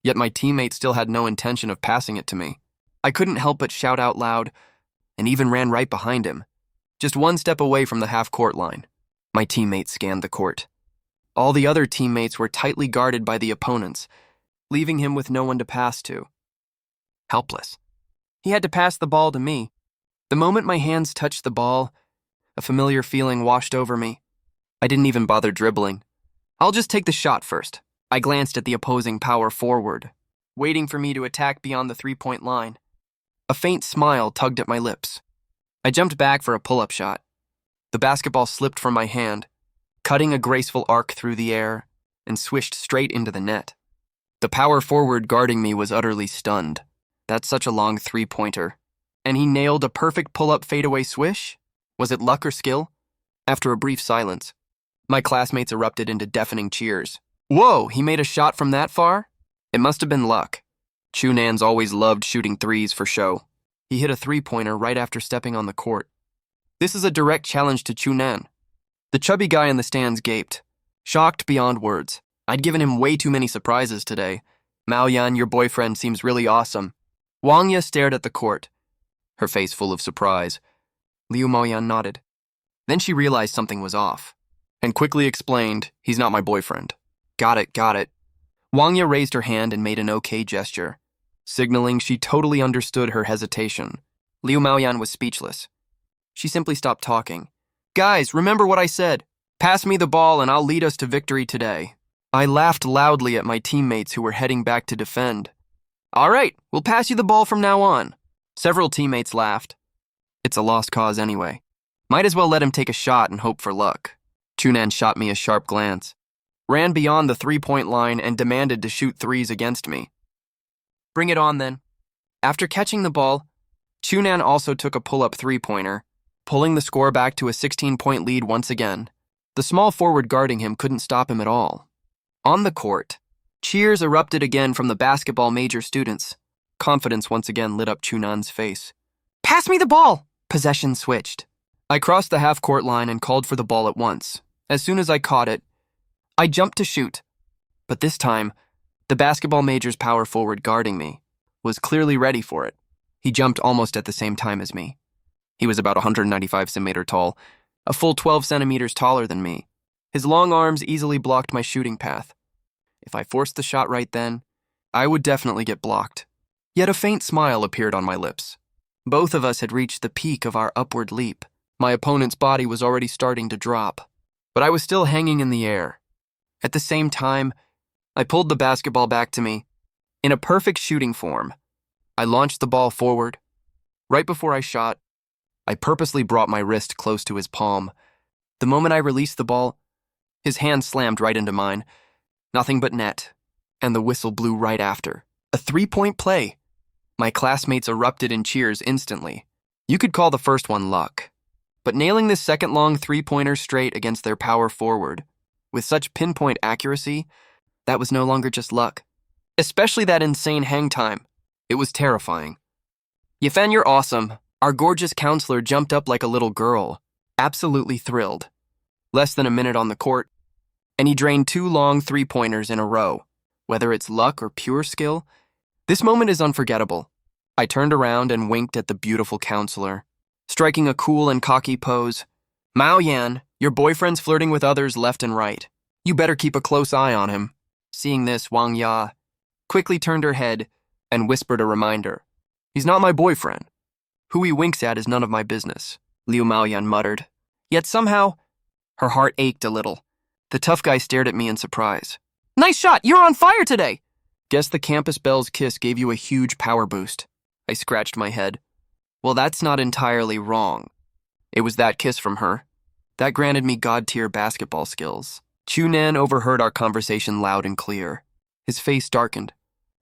yet my teammate still had no intention of passing it to me. I couldn't help but shout out loud, and even ran right behind him, just one step away from the half-court line. My teammate scanned the court. All the other teammates were tightly guarded by the opponents, leaving him with no one to pass to. Helpless. He had to pass the ball to me. The moment my hands touched the ball, a familiar feeling washed over me. I didn't even bother dribbling. I'll just take the shot first. I glanced at the opposing power forward, waiting for me to attack beyond the 3-point line. A faint smile tugged at my lips. I jumped back for a pull-up shot. The basketball slipped from my hand, cutting a graceful arc through the air, and swished straight into the net. The power forward guarding me was utterly stunned. That's such a long 3-pointer. And he nailed a perfect pull-up fadeaway swish? Was it luck or skill? After a brief silence, my classmates erupted into deafening cheers. Whoa, he made a shot from that far? It must have been luck. Chunan's always loved shooting threes for show. He hit a 3-pointer right after stepping on the court. This is a direct challenge to Chunan. The chubby guy in the stands gaped, shocked beyond words. I'd given him way too many surprises today. Maoyan, your boyfriend seems really awesome. Wang Ya stared at the court, her face full of surprise. Liu Maoyan nodded. Then she realized something was off, and quickly explained, he's not my boyfriend. Got it. Wang Ya raised her hand and made an okay gesture, signaling she totally understood her hesitation. Liu Maoyan was speechless. She simply stopped talking. Guys, remember what I said. Pass me the ball and I'll lead us to victory today. I laughed loudly at my teammates who were heading back to defend. All right, we'll pass you the ball from now on. Several teammates laughed. It's a lost cause anyway. Might as well let him take a shot and hope for luck. Chunan shot me a sharp glance, ran beyond the 3-point line and demanded to shoot threes against me. Bring it on then. After catching the ball, Chunan also took a pull-up 3-pointer, pulling the score back to a 16-point lead once again. The small forward guarding him couldn't stop him at all. On the court, cheers erupted again from the basketball major students. Confidence once again lit up Chunan's face. Pass me the ball! Possession switched. I crossed the half-court line and called for the ball at once. As soon as I caught it, I jumped to shoot. But this time, the basketball major's power forward guarding me was clearly ready for it. He jumped almost at the same time as me. He was about 195 centimeters tall, a full 12 centimeters taller than me. His long arms easily blocked my shooting path. If I forced the shot right then, I would definitely get blocked. Yet a faint smile appeared on my lips. Both of us had reached the peak of our upward leap. My opponent's body was already starting to drop, but I was still hanging in the air. At the same time, I pulled the basketball back to me. In a perfect shooting form, I launched the ball forward. Right before I shot, I purposely brought my wrist close to his palm. The moment I released the ball, His hand slammed right into mine. Nothing but net. And the whistle blew right after. A 3-point play. My classmates erupted in cheers instantly. You could call the first one luck. But nailing this second-long 3-pointer straight against their power forward, with such pinpoint accuracy, that was no longer just luck. Especially that insane hang time. It was terrifying. Yifan, you're awesome. Our gorgeous counselor jumped up like a little girl, absolutely thrilled. Less than a minute on the court, and he drained 2 long 3-pointers in a row. Whether it's luck or pure skill, this moment is unforgettable. I turned around and winked at the beautiful counselor, striking a cool and cocky pose. Mao Yan, your boyfriend's flirting with others left and right. You better keep a close eye on him. Seeing this, Wang Ya quickly turned her head and whispered a reminder. He's not my boyfriend. Who he winks at is none of my business, Liu Maoyan muttered. Yet somehow, her heart ached a little. The tough guy stared at me in surprise. Nice shot, you're on fire today! Guess the campus belle's kiss gave you a huge power boost. I scratched my head. Well, that's not entirely wrong. It was that kiss from her. That granted me god-tier basketball skills. Chunan overheard our conversation loud and clear. His face darkened.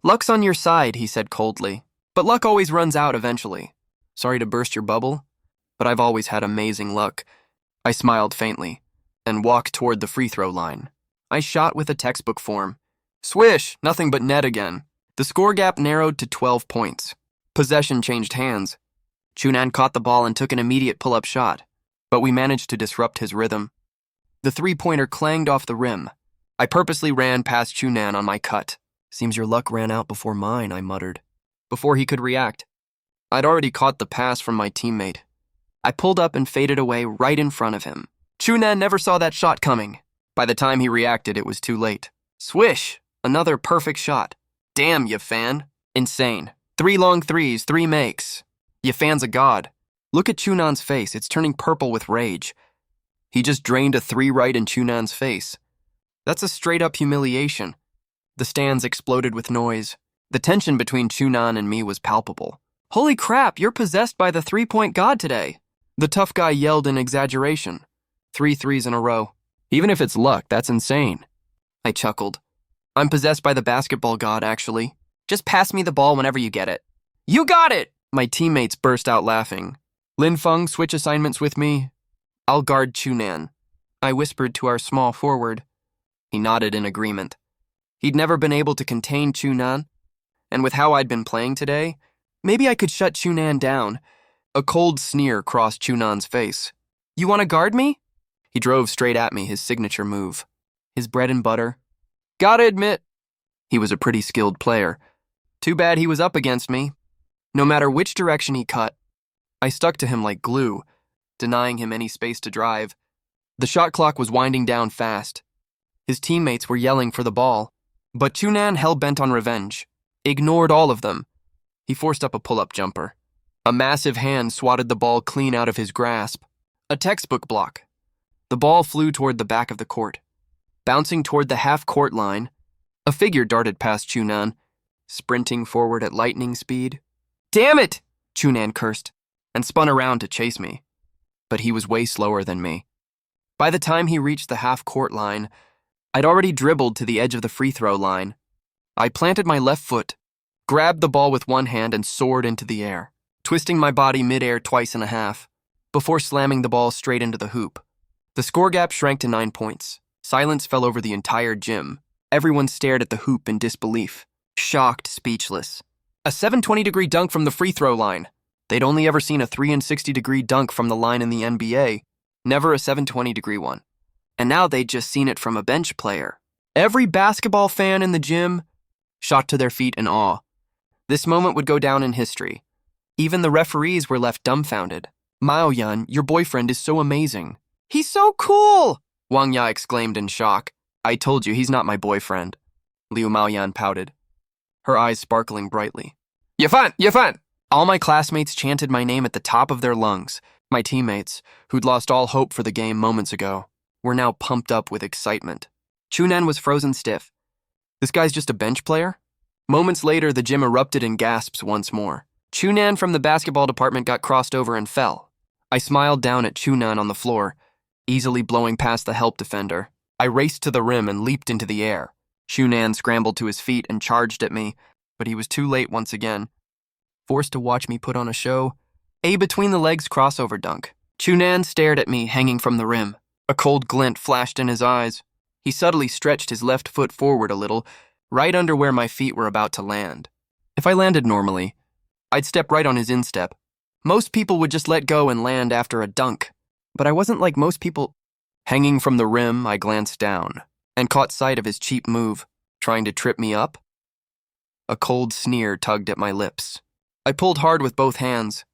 Luck's on your side, he said coldly. But luck always runs out eventually. Sorry to burst your bubble, but I've always had amazing luck. I smiled faintly and walked toward the free throw line. I shot with a textbook form. Swish, nothing but net again. The score gap narrowed to 12 points. Possession changed hands. Chunan caught the ball and took an immediate pull-up shot, but we managed to disrupt his rhythm. The 3-pointer clanged off the rim. I purposely ran past Chunan on my cut. Seems your luck ran out before mine, I muttered. Before he could react, I'd already caught the pass from my teammate. I pulled up and faded away right in front of him. Chunan never saw that shot coming. By the time he reacted, it was too late. Swish! Another perfect shot. Damn, Yifan. Insane. 3 long threes, 3 makes. Yifan's a god. Look at Chunan's face, it's turning purple with rage. He just drained a 3 right in Chunan's face. That's a straight-up humiliation. The stands exploded with noise. The tension between Chunan and me was palpable. Holy crap, you're possessed by the 3-point god today. The tough guy yelled in exaggeration. 3 threes in a row. Even if it's luck, that's insane. I chuckled. I'm possessed by the basketball god, actually. Just pass me the ball whenever you get it. You got it! My teammates burst out laughing. Lin Feng, switch assignments with me. I'll guard Chunan. I whispered to our small forward. He nodded in agreement. He'd never been able to contain Chunan, and with how I'd been playing today, maybe I could shut Chunan down. A cold sneer crossed Chunan's face. You want to guard me? He drove straight at me, his signature move. His bread and butter. Gotta admit, he was a pretty skilled player. Too bad he was up against me. No matter which direction he cut, I stuck to him like glue, denying him any space to drive. The shot clock was winding down fast. His teammates were yelling for the ball, but Chunan, hell-bent on revenge, ignored all of them. He forced up a pull-up jumper. A massive hand swatted the ball clean out of his grasp. A textbook block. The ball flew toward the back of the court. Bouncing toward the half-court line, a figure darted past Chunan, sprinting forward at lightning speed. Damn it! Chunan cursed, and spun around to chase me. But he was way slower than me. By the time he reached the half-court line, I'd already dribbled to the edge of the free throw line. I planted my left foot, grabbed the ball with one hand and soared into the air, twisting my body mid-air twice and a half, before slamming the ball straight into the hoop. The score gap shrank to 9 points. Silence fell over the entire gym. Everyone stared at the hoop in disbelief, shocked, speechless. A 720-degree dunk from the free throw line. They'd only ever seen a 360-degree dunk from the line in the NBA, never a 720-degree one. And now they'd just seen it from a bench player. Every basketball fan in the gym shot to their feet in awe. This moment would go down in history. Even the referees were left dumbfounded. Mao Yan, your boyfriend is so amazing. He's so cool! Wang Ya exclaimed in shock. I told you, he's not my boyfriend. Liu Maoyan pouted, her eyes sparkling brightly. Yifan! Yifan! All my classmates chanted my name at the top of their lungs. My teammates, who'd lost all hope for the game moments ago, were now pumped up with excitement. Chunan was frozen stiff. This guy's just a bench player? Moments later, the gym erupted in gasps once more. Chunan from the basketball department got crossed over and fell. I smiled down at Chunan on the floor, easily blowing past the help defender. I raced to the rim and leaped into the air. Chunan scrambled to his feet and charged at me, but he was too late once again. Forced to watch me put on a show, a between-the-legs crossover dunk. Chunan stared at me hanging from the rim. A cold glint flashed in his eyes. He subtly stretched his left foot forward a little, right under where my feet were about to land. If I landed normally, I'd step right on his instep. Most people would just let go and land after a dunk, but I wasn't like most people. Hanging from the rim, I glanced down and caught sight of his cheap move, trying to trip me up. A cold sneer tugged at my lips. I pulled hard with both hands,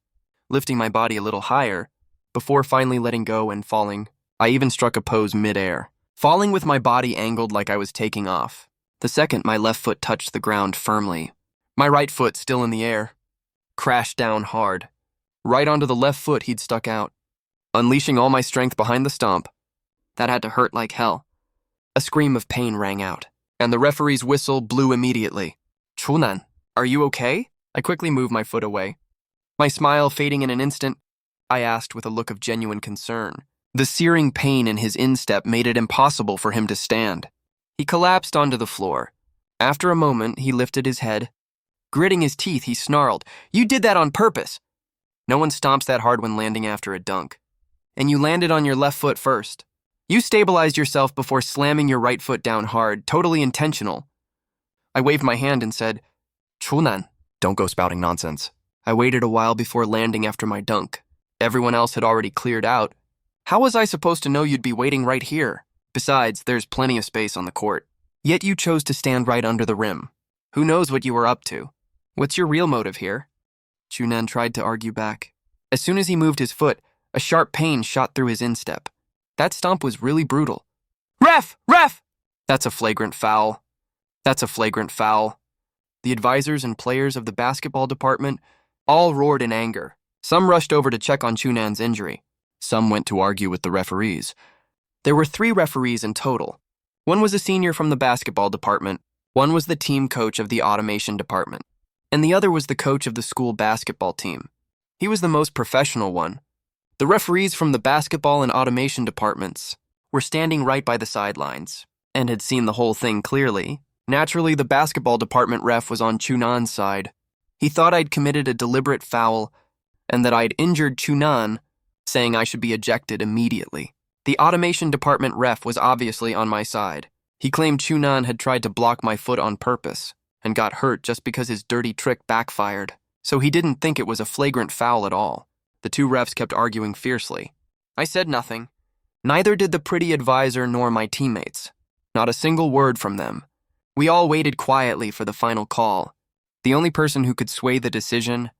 lifting my body a little higher, before finally letting go and falling. I even struck a pose mid-air, falling with my body angled like I was taking off. The second my left foot touched the ground firmly, my right foot still in the air, crashed down hard, right onto the left foot he'd stuck out, unleashing all my strength behind the stomp. That had to hurt like hell. A scream of pain rang out, and the referee's whistle blew immediately. "Chunan, are you okay?" I quickly moved my foot away. My smile fading in an instant, I asked with a look of genuine concern. The searing pain in his instep made it impossible for him to stand. He collapsed onto the floor. After a moment, he lifted his head. Gritting his teeth, he snarled, "You did that on purpose." No one stomps that hard when landing after a dunk. And you landed on your left foot first. You stabilized yourself before slamming your right foot down hard, totally intentional. I waved my hand and said, "Chunan, don't go spouting nonsense." I waited a while before landing after my dunk. Everyone else had already cleared out. How was I supposed to know you'd be waiting right here? Besides, there's plenty of space on the court. Yet you chose to stand right under the rim. Who knows what you were up to? What's your real motive here? Chunan tried to argue back. As soon as he moved his foot, a sharp pain shot through his instep. That stomp was really brutal. "Ref! Ref!" That's a flagrant foul. That's a flagrant foul. The advisors and players of the basketball department all roared in anger. Some rushed over to check on Chunan's injury. Some went to argue with the referees. There were 3 referees in total. One was a senior from the basketball department, one was the team coach of the automation department, and the other was the coach of the school basketball team. He was the most professional one. The referees from the basketball and automation departments were standing right by the sidelines and had seen the whole thing clearly. Naturally, the basketball department ref was on Chunan's side. He thought I'd committed a deliberate foul and that I'd injured Chunan, saying I should be ejected immediately. The automation department ref was obviously on my side. He claimed Chunan had tried to block my foot on purpose and got hurt just because his dirty trick backfired, so he didn't think it was a flagrant foul at all. The 2 refs kept arguing fiercely. I said nothing. Neither did the pretty advisor nor my teammates. Not a single word from them. We all waited quietly for the final call. The only person who could sway the decision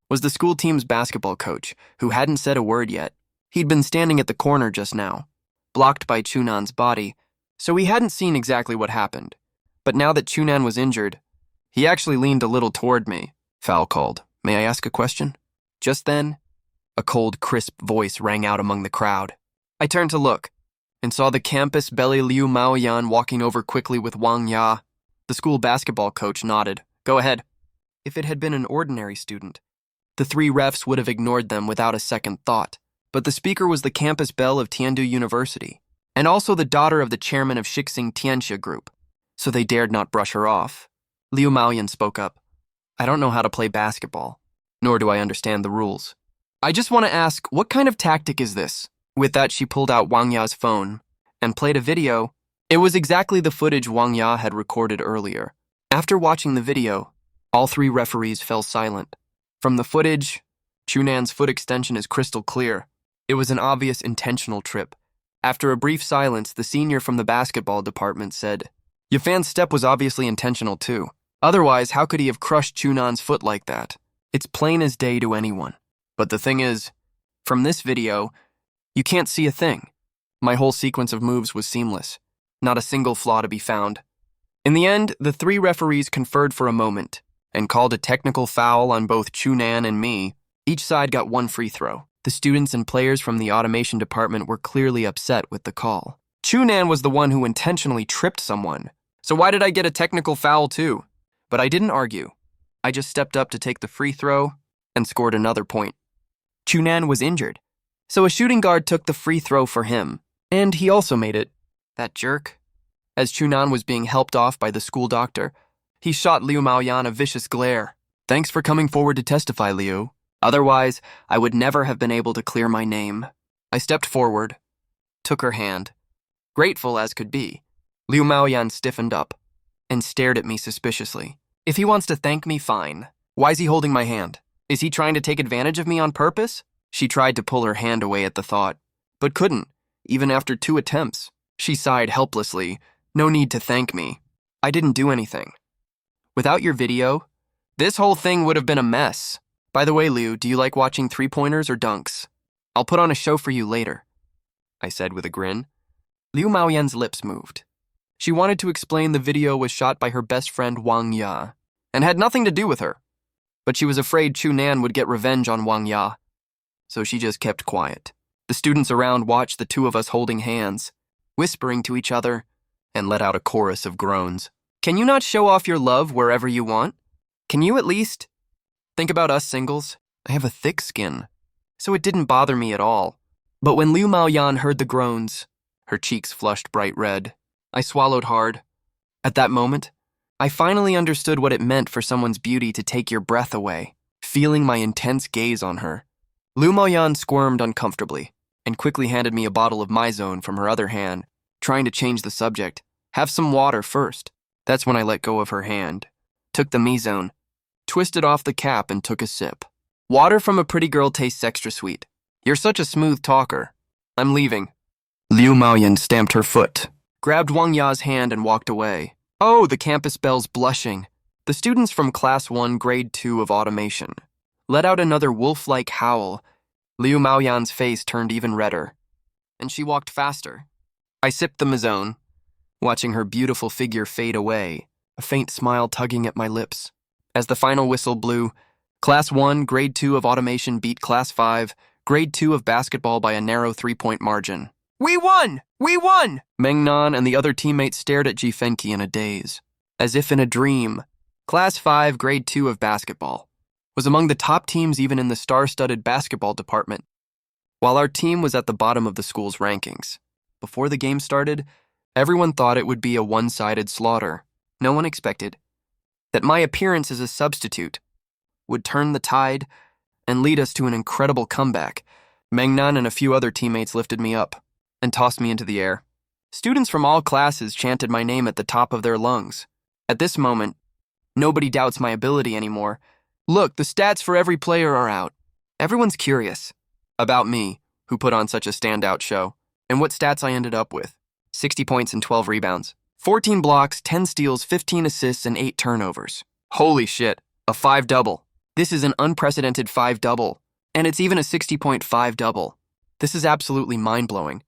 was the school team's basketball coach, who hadn't said a word yet. He'd been standing at the corner just now, blocked by Chunan's body, so he hadn't seen exactly what happened. But now that Chunan was injured, he actually leaned a little toward me. "Foul called. May I ask a question?" Just then, a cold, crisp voice rang out among the crowd. I turned to look and saw the campus belly Liu Maoyan walking over quickly with Wang Ya. The school basketball coach nodded. "Go ahead." If it had been an ordinary student, the 3 refs would have ignored them without a second thought. But the speaker was the campus belle of Tiandu University, and also the daughter of the chairman of Shixing Tianxia Group, so they dared not brush her off. Liu Maoyan spoke up. "I don't know how to play basketball, nor do I understand the rules. I just want to ask, what kind of tactic is this?" With that, she pulled out Wang Ya's phone and played a video. It was exactly the footage Wang Ya had recorded earlier. After watching the video, all 3 referees fell silent. From the footage, Chunan's foot extension is crystal clear. It was an obvious intentional trip. After a brief silence, the senior from the basketball department said, "Yafan's step was obviously intentional too. Otherwise, how could he have crushed Chunan's foot like that? It's plain as day to anyone. But the thing is, from this video, you can't see a thing. My whole sequence of moves was seamless. Not a single flaw to be found." In the end, the 3 referees conferred for a moment and called a technical foul on both Chunan and me. Each side got 1 free throw. The students and players from the automation department were clearly upset with the call. Chunan was the one who intentionally tripped someone. So why did I get a technical foul too? But I didn't argue. I just stepped up to take the free throw and scored another point. Chunan was injured, so a shooting guard took the free throw for him, and he also made it. That jerk. As Chunan was being helped off by the school doctor, he shot Liu Maoyan a vicious glare. Thanks for coming forward to testify, Liu. Otherwise, I would never have been able to clear my name. I stepped forward, took her hand. Grateful as could be, Liu Maoyan stiffened up and stared at me suspiciously. If he wants to thank me, fine. Why's he holding my hand? Is he trying to take advantage of me on purpose? She tried to pull her hand away at the thought, but couldn't, even after 2 attempts. She sighed helplessly. No need to thank me. I didn't do anything. Without your video, this whole thing would have been a mess. By the way, Liu, do you like watching 3-pointers or dunks? I'll put on a show for you later, I said with a grin. Liu Maoyan's lips moved. She wanted to explain the video was shot by her best friend Wang Ya and had nothing to do with her, but she was afraid Chunan would get revenge on Wang Ya, so she just kept quiet. The students around watched the 2 of us holding hands, whispering to each other, and let out a chorus of groans. Can you not show off your love wherever you want? Can you at least think about us singles? I have a thick skin, so it didn't bother me at all. But when Liu Maoyan heard the groans, her cheeks flushed bright red. I swallowed hard. At that moment, I finally understood what it meant for someone's beauty to take your breath away, feeling my intense gaze on her. Liu Maoyan squirmed uncomfortably and quickly handed me a bottle of Mizone from her other hand, trying to change the subject. Have some water first. That's when I let go of her hand, took the Mizone, twisted off the cap and took a sip. Water from a pretty girl tastes extra sweet. You're such a smooth talker. I'm leaving. Liu Maoyan stamped her foot, grabbed Wang Ya's hand and walked away. Oh, the campus bell's blushing. The students from Class 1, Grade 2 of Automation let out another wolf-like howl. Liu Maoyan's face turned even redder, and she walked faster. I sipped the Mizone, watching her beautiful figure fade away, a faint smile tugging at my lips. As the final whistle blew, Class 1, Grade 2 of Automation beat Class 5, Grade 2 of Basketball by a narrow 3-point margin. We won! We won! Mengnan and the other teammates stared at Jifenki in a daze. As if in a dream, Class 5, Grade 2 of Basketball was among the top teams even in the star-studded basketball department, while our team was at the bottom of the school's rankings. Before the game started, everyone thought it would be a one-sided slaughter. No one expected that my appearance as a substitute would turn the tide and lead us to an incredible comeback. Mengnan and a few other teammates lifted me up and tossed me into the air. Students from all classes chanted my name at the top of their lungs. At this moment, nobody doubts my ability anymore. Look, the stats for every player are out. Everyone's curious about me, who put on such a standout show, and what stats I ended up with. 60 points and 12 rebounds, 14 blocks, 10 steals, 15 assists, and 8 turnovers. Holy shit, a 5-double. This is an unprecedented 5-double, and it's even a 60-point 5-double. This is absolutely mind-blowing.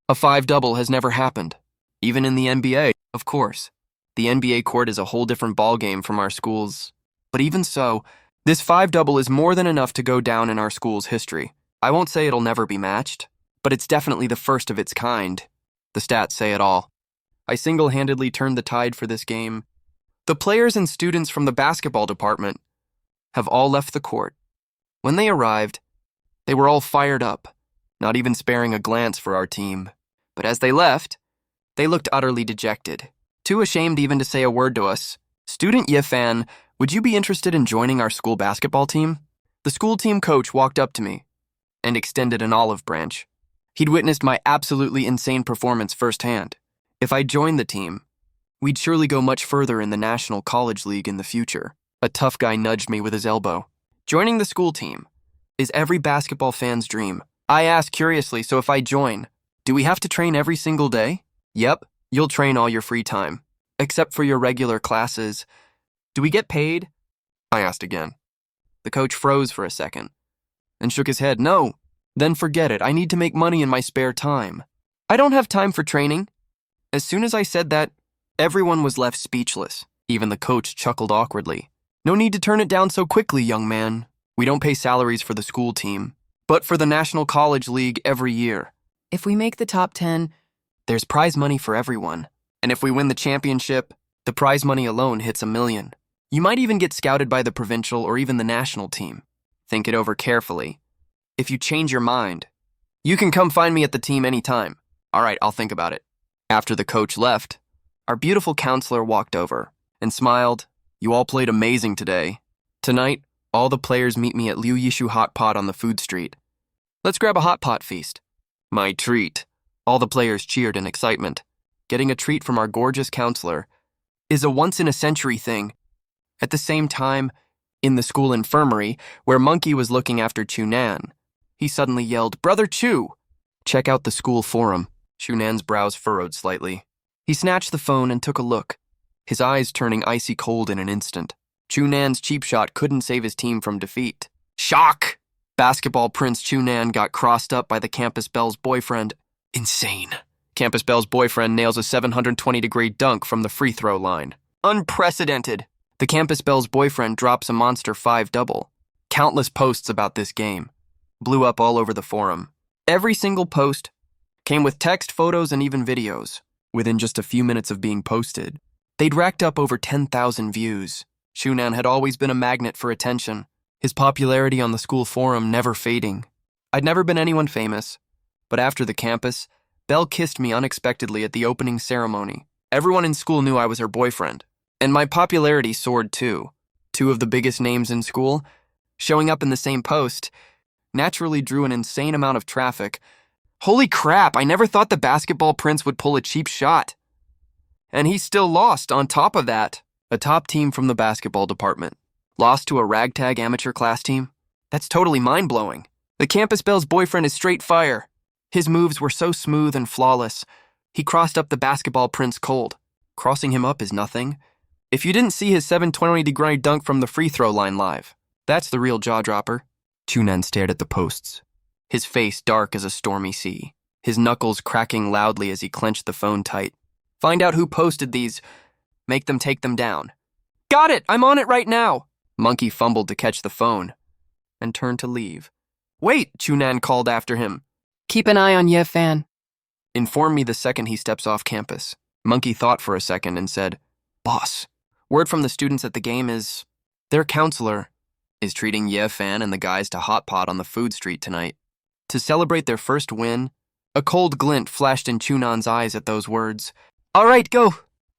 A 5-double has never happened, even in the NBA, of course. The NBA court is a whole different ballgame from our schools. But even so, this 5-double is more than enough to go down in our school's history. I won't say it'll never be matched, but it's definitely the first of its kind. The stats say it all. I single-handedly turned the tide for this game. The players and students from the basketball department have all left the court. When they arrived, they were all fired up, not even sparing a glance for our team. But as they left, they looked utterly dejected, too ashamed even to say a word to us. Student Yifan, would you be interested in joining our school basketball team? The school team coach walked up to me and extended an olive branch. He'd witnessed my absolutely insane performance firsthand. If I joined the team, we'd surely go much further in the National College League in the future. A tough guy nudged me with his elbow. Joining the school team is every basketball fan's dream. I asked curiously, so if I join, do we have to train every single day? Yep, you'll train all your free time, except for your regular classes. Do we get paid? I asked again. The coach froze for a second and shook his head. No, then forget it. I need to make money in my spare time. I don't have time for training. As soon as I said that, everyone was left speechless. Even the coach chuckled awkwardly. No need to turn it down so quickly, young man. We don't pay salaries for the school team, but for the National College League every year. If we make the top 10, there's prize money for everyone. And if we win the championship, the prize money alone hits $1 million. You might even get scouted by the provincial or even the national team. Think it over carefully. If you change your mind, you can come find me at the team anytime. All right, I'll think about it. After the coach left, our beautiful counselor walked over and smiled. You all played amazing today. Tonight, all the players meet me at Liu Yishu Hot Pot on the food street. Let's grab a hot pot feast. My treat. All the players cheered in excitement. Getting a treat from our gorgeous counselor is a once-in-a-century thing. At the same time, in the school infirmary, where Monkey was looking after Chunan, he suddenly yelled, "Brother Chu!" Check out the school forum. Chunan's brows furrowed slightly. He snatched the phone and took a look, his eyes turning icy cold in an instant. Chunan's cheap shot couldn't save his team from defeat. Shock! Basketball Prince Chunan got crossed up by the Campus Belle's boyfriend. Insane. Campus Belle's boyfriend nails a 720-degree dunk from the free throw line. Unprecedented. The Campus Belle's boyfriend drops a monster 5-double. Countless posts about this game blew up all over the forum. Every single post came with text, photos, and even videos. Within just a few minutes of being posted, they'd racked up over 10,000 views. Chunan had always been a magnet for attention, his popularity on the school forum never fading. I'd never been anyone famous, but after the campus, Belle kissed me unexpectedly at the opening ceremony. Everyone in school knew I was her boyfriend, and my popularity soared too. Two of the biggest names in school, showing up in the same post, naturally drew an insane amount of traffic. Holy crap, I never thought the basketball prince would pull a cheap shot. And he still lost on top of that. A top team from the basketball department lost to a ragtag amateur class team? That's totally mind-blowing. The Campus Belle's boyfriend is straight fire. His moves were so smooth and flawless. He crossed up the basketball prince cold. Crossing him up is nothing. If you didn't see his 720-degree dunk from the free throw line live, that's the real jaw-dropper. Chunan stared at the posts, his face dark as a stormy sea, his knuckles cracking loudly as he clenched the phone tight. Find out who posted these. Make them take them down. Got it! I'm on it right now! Monkey fumbled to catch the phone and turned to leave. Wait, Chunan called after him. Keep an eye on Ye Fan. Inform me the second he steps off campus. Monkey thought for a second and said, Boss, word from the students at the game is their counselor is treating Ye Fan and the guys to hot pot on the food street tonight. To celebrate their first win, a cold glint flashed in Chunan's eyes at those words. All right, go!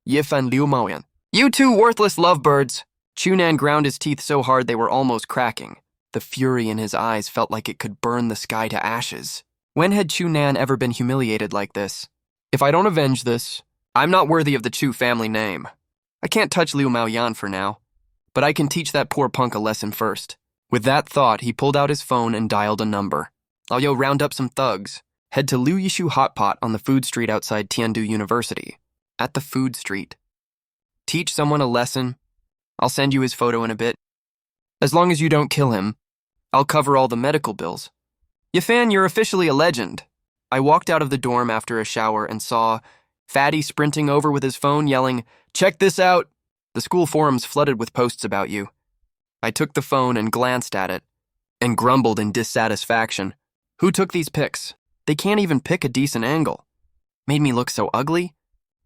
Ye Fan Liu Maoyan. You two worthless lovebirds! Chunan ground his teeth so hard they were almost cracking. The fury in his eyes felt like it could burn the sky to ashes. When had Chunan ever been humiliated like this? If I don't avenge this, I'm not worthy of the Chu family name. I can't touch Liu Maoyan for now, but I can teach that poor punk a lesson first. With that thought, he pulled out his phone and dialed a number. I'll round up some thugs. Head to Liu Yishu Hot Pot on the food street outside Tiandu University. At the food street. Teach someone a lesson. I'll send you his photo in a bit. As long as you don't kill him, I'll cover all the medical bills. Yafan, you're officially a legend. I walked out of the dorm after a shower and saw Fatty sprinting over with his phone yelling, Check this out! The school forum's flooded with posts about you. I took the phone and glanced at it and grumbled in dissatisfaction. Who took these pics? They can't even pick a decent angle. Made me look so ugly.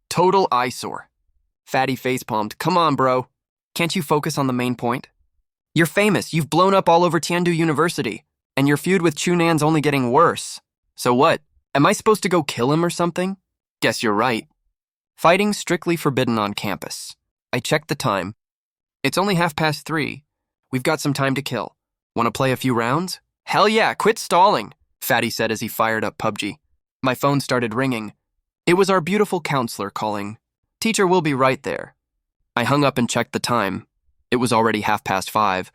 Total eyesore. Fatty facepalmed. Come on, bro. Can't you focus on the main point? You're famous. You've blown up all over Tiandu University, and your feud with Chunan's only getting worse. So what? Am I supposed to go kill him or something? Guess you're right. Fighting's strictly forbidden on campus. I checked the time. It's only 3:30. We've got some time to kill. Want to play a few rounds? Hell yeah, quit stalling, Fatty said as he fired up PUBG. My phone started ringing. It was our beautiful counselor calling. Teacher will be right there. I hung up and checked the time. It was already 5:30,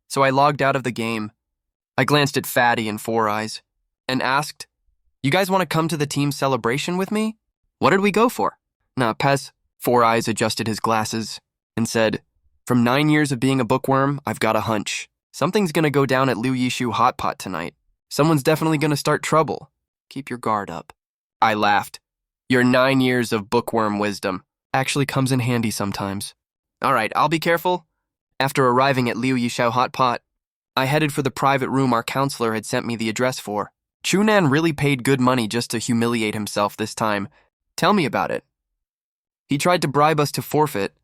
so I logged out of the game. I glanced at Fatty and Four Eyes and asked, You guys want to come to the team celebration with me? What did we go for? Nah, Pez. Four Eyes adjusted his glasses and said, From 9 years of being a bookworm, I've got a hunch. Something's gonna go down at Liu Yishu Hot Pot tonight. Someone's definitely gonna start trouble. Keep your guard up. I laughed. Your 9 years of bookworm wisdom actually comes in handy sometimes. All right, I'll be careful. After arriving at Liu Yishu Hot Pot, I headed for the private room our counselor had sent me the address for. Chunan really paid good money just to humiliate himself this time. Tell me about it. He tried to bribe us to forfeit,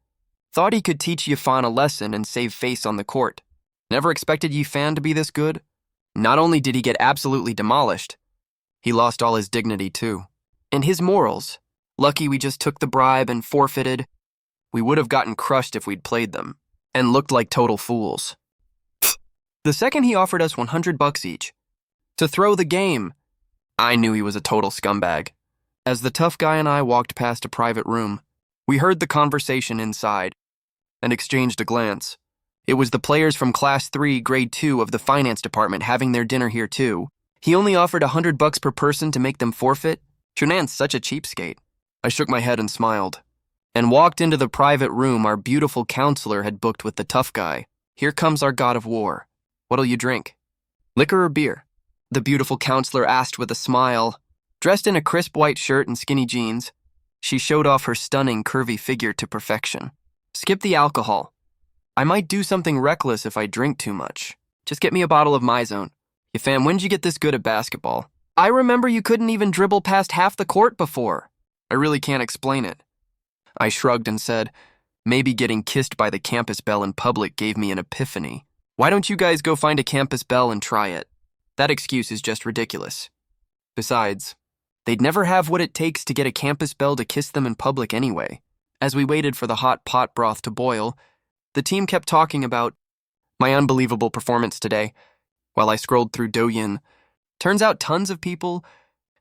thought he could teach Yifan a lesson and save face on the court. Never expected Yifan to be this good. Not only did he get absolutely demolished, he lost all his dignity too. And his morals, Lucky we just took the bribe and forfeited. We would have gotten crushed if we'd played them, and looked like total fools. The second he offered us $100 each to throw the game, I knew he was a total scumbag. As the tough guy and I walked past a private room, we heard the conversation inside and exchanged a glance. It was the players from Class 3, Grade 2 of the finance department having their dinner here too. He only offered $100 per person to make them forfeit. Chunan's such a cheapskate. I shook my head and smiled, and walked into the private room our beautiful counselor had booked with the tough guy. Here comes our god of war. What'll you drink? Liquor or beer? The beautiful counselor asked with a smile. Dressed in a crisp white shirt and skinny jeans, she showed off her stunning, curvy figure to perfection. Skip the alcohol. I might do something reckless if I drink too much. Just get me a bottle of Mizone. Yeah, fam, when'd you get this good at basketball? I remember you couldn't even dribble past half the court before. I really can't explain it. I shrugged and said, maybe getting kissed by the campus belle in public gave me an epiphany. Why don't you guys go find a campus belle and try it? That excuse is just ridiculous. Besides, they'd never have what it takes to get a campus belle to kiss them in public anyway. As we waited for the hot pot broth to boil, the team kept talking about my unbelievable performance today. While I scrolled through Douyin, turns out tons of people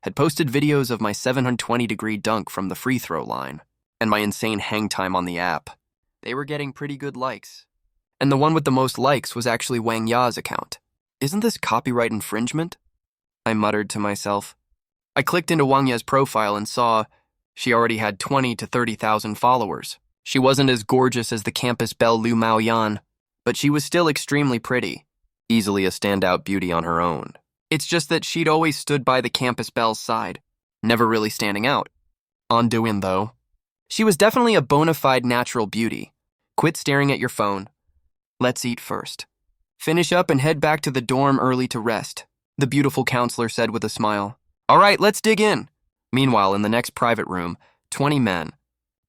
had posted videos of my 720-degree dunk from the free throw line and my insane hang time on the app. They were getting pretty good likes. And the one with the most likes was actually Wang Ya's account. Isn't this copyright infringement? I muttered to myself. I clicked into Wang Ya's profile and saw she already had 20 to 30,000 followers. She wasn't as gorgeous as the campus belle Lu Maoyan, but she was still extremely pretty, easily a standout beauty on her own. It's just that she'd always stood by the campus belle's side, never really standing out. On Douyin, though, she was definitely a bona fide natural beauty. Quit staring at your phone. Let's eat first. Finish up and head back to the dorm early to rest, the beautiful counselor said with a smile. All right, let's dig in. Meanwhile, in the next private room, 20 men,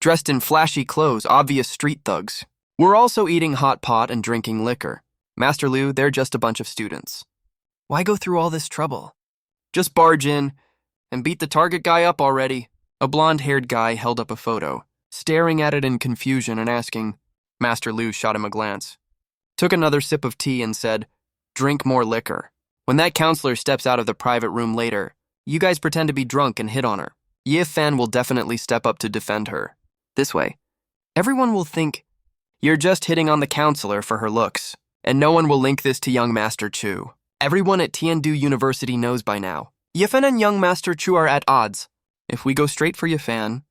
dressed in flashy clothes, obvious street thugs, were also eating hot pot and drinking liquor. Master Liu, they're just a bunch of students. Why go through all this trouble? Just barge in and beat the target guy up already. A blonde-haired guy held up a photo, staring at it in confusion and asking. Master Liu shot him a glance, took another sip of tea and said, drink more liquor. When that counselor steps out of the private room later, you guys pretend to be drunk and hit on her. Ye Fan will definitely step up to defend her. This way, everyone will think you're just hitting on the counselor for her looks, and no one will link this to young Master Chu. Everyone at Tiandu University knows by now. Yifan and young Master Chu are at odds. If we go straight for Yifan,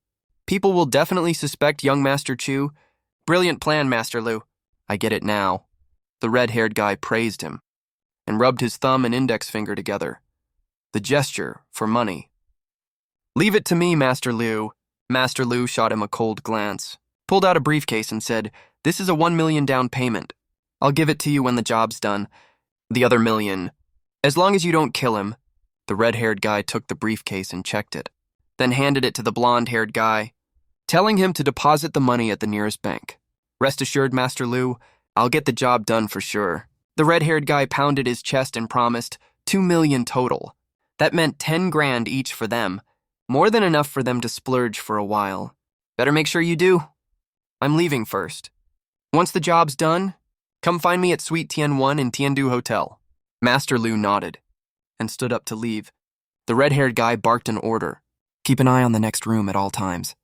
people will definitely suspect young Master Chu. Brilliant plan, Master Liu. I get it now. The red-haired guy praised him and rubbed his thumb and index finger together. The gesture for money. Leave it to me, Master Liu. Master Liu shot him a cold glance, pulled out a briefcase and said, this is a 1 million down payment. I'll give it to you when the job's done. The other million, as long as you don't kill him. The red-haired guy took the briefcase and checked it, then handed it to the blonde-haired guy, telling him to deposit the money at the nearest bank. Rest assured, Master Liu, I'll get the job done for sure. The red-haired guy pounded his chest and promised 2 million total. That meant 10 grand each for them, more than enough for them to splurge for a while. Better make sure you do. I'm leaving first. Once the job's done, come find me at Suite Tian1 in Tiandu Hotel. Master Liu nodded and stood up to leave. The red-haired guy barked an order. Keep an eye on the next room at all times.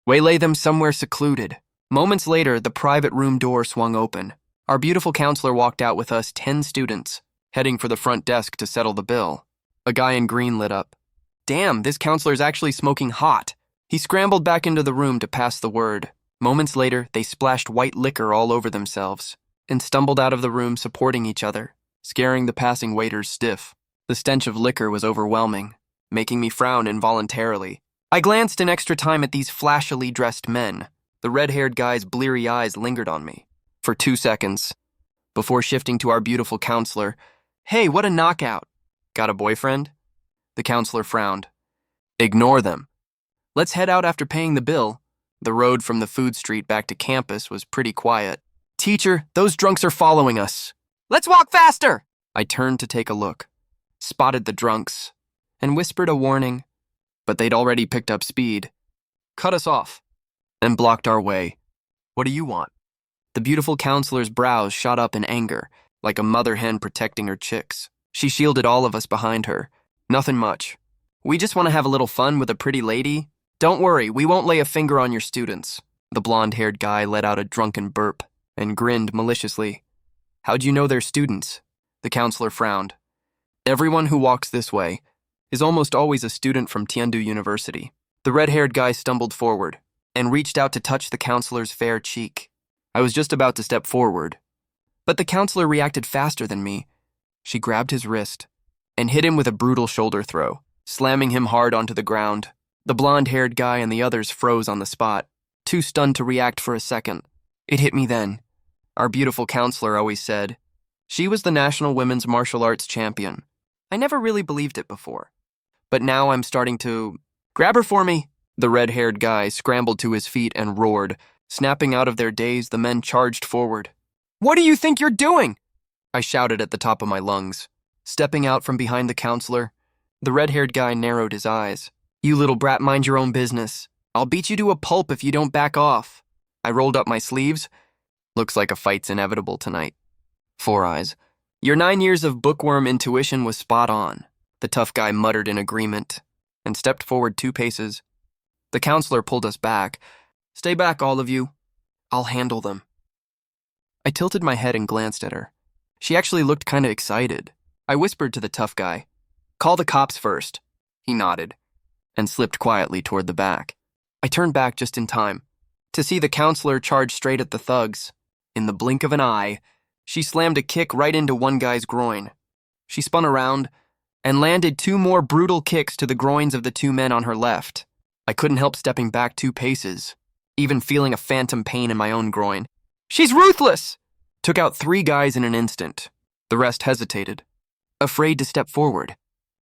Waylay them somewhere secluded. Moments later, the private room door swung open. Our beautiful counselor walked out with us 10 students, heading for the front desk to settle the bill. A guy in green lit up. Damn, this counselor's actually smoking hot. He scrambled back into the room to pass the word. Moments later, they splashed white liquor all over themselves and stumbled out of the room supporting each other, scaring the passing waiters stiff. The stench of liquor was overwhelming, making me frown involuntarily. I glanced an extra time at these flashily dressed men. The red-haired guy's bleary eyes lingered on me for 2 seconds before shifting to our beautiful counselor. Hey, what a knockout. Got a boyfriend? The counselor frowned. Ignore them. Let's head out after paying the bill. The road from the food street back to campus was pretty quiet. Teacher, those drunks are following us. Let's walk faster! I turned to take a look, spotted the drunks, and whispered a warning, but they'd already picked up speed. cut us off, and blocked our way. What do you want? The beautiful counselor's brows shot up in anger, like a mother hen protecting her chicks. She shielded all of us behind her. Nothing much. We just want to have a little fun with a pretty lady. Don't worry, we won't lay a finger on your students. The blonde-haired guy let out a drunken burp and grinned maliciously. How'd you know they're students? The counselor frowned. Everyone who walks this way is almost always a student from Tiandu University. The red-haired guy stumbled forward and reached out to touch the counselor's fair cheek. I was just about to step forward, but the counselor reacted faster than me. She grabbed his wrist and hit him with a brutal shoulder throw, slamming him hard onto the ground. The blonde-haired guy and the others froze on the spot, too stunned to react for a second. It hit me then. Our beautiful counselor always said she was the national women's martial arts champion. I never really believed it before, but now I'm starting to... Grab her for me! The red-haired guy scrambled to his feet and roared. Snapping out of their daze, the men charged forward. What do you think you're doing? I shouted at the top of my lungs. Stepping out from behind the counselor, the red-haired guy narrowed his eyes. You little brat, mind your own business. I'll beat you to a pulp if you don't back off. I rolled up my sleeves. Looks like a fight's inevitable tonight. Four Eyes. Your 9 years of bookworm intuition was spot on. The tough guy muttered in agreement and stepped forward 2 paces. The counselor pulled us back. Stay back, all of you. I'll handle them. I tilted my head and glanced at her. She actually looked kind of excited. I whispered to the tough guy, Call the cops first. He nodded and slipped quietly toward the back. I turned back just in time to see the counselor charge straight at the thugs. In the blink of an eye, she slammed a kick right into one guy's groin. She spun around and landed 2 more brutal kicks to the groins of the 2 men on her left. I couldn't help stepping back 2 paces, even feeling a phantom pain in my own groin. She's ruthless! Took out 3 guys in an instant. The rest hesitated, afraid to step forward.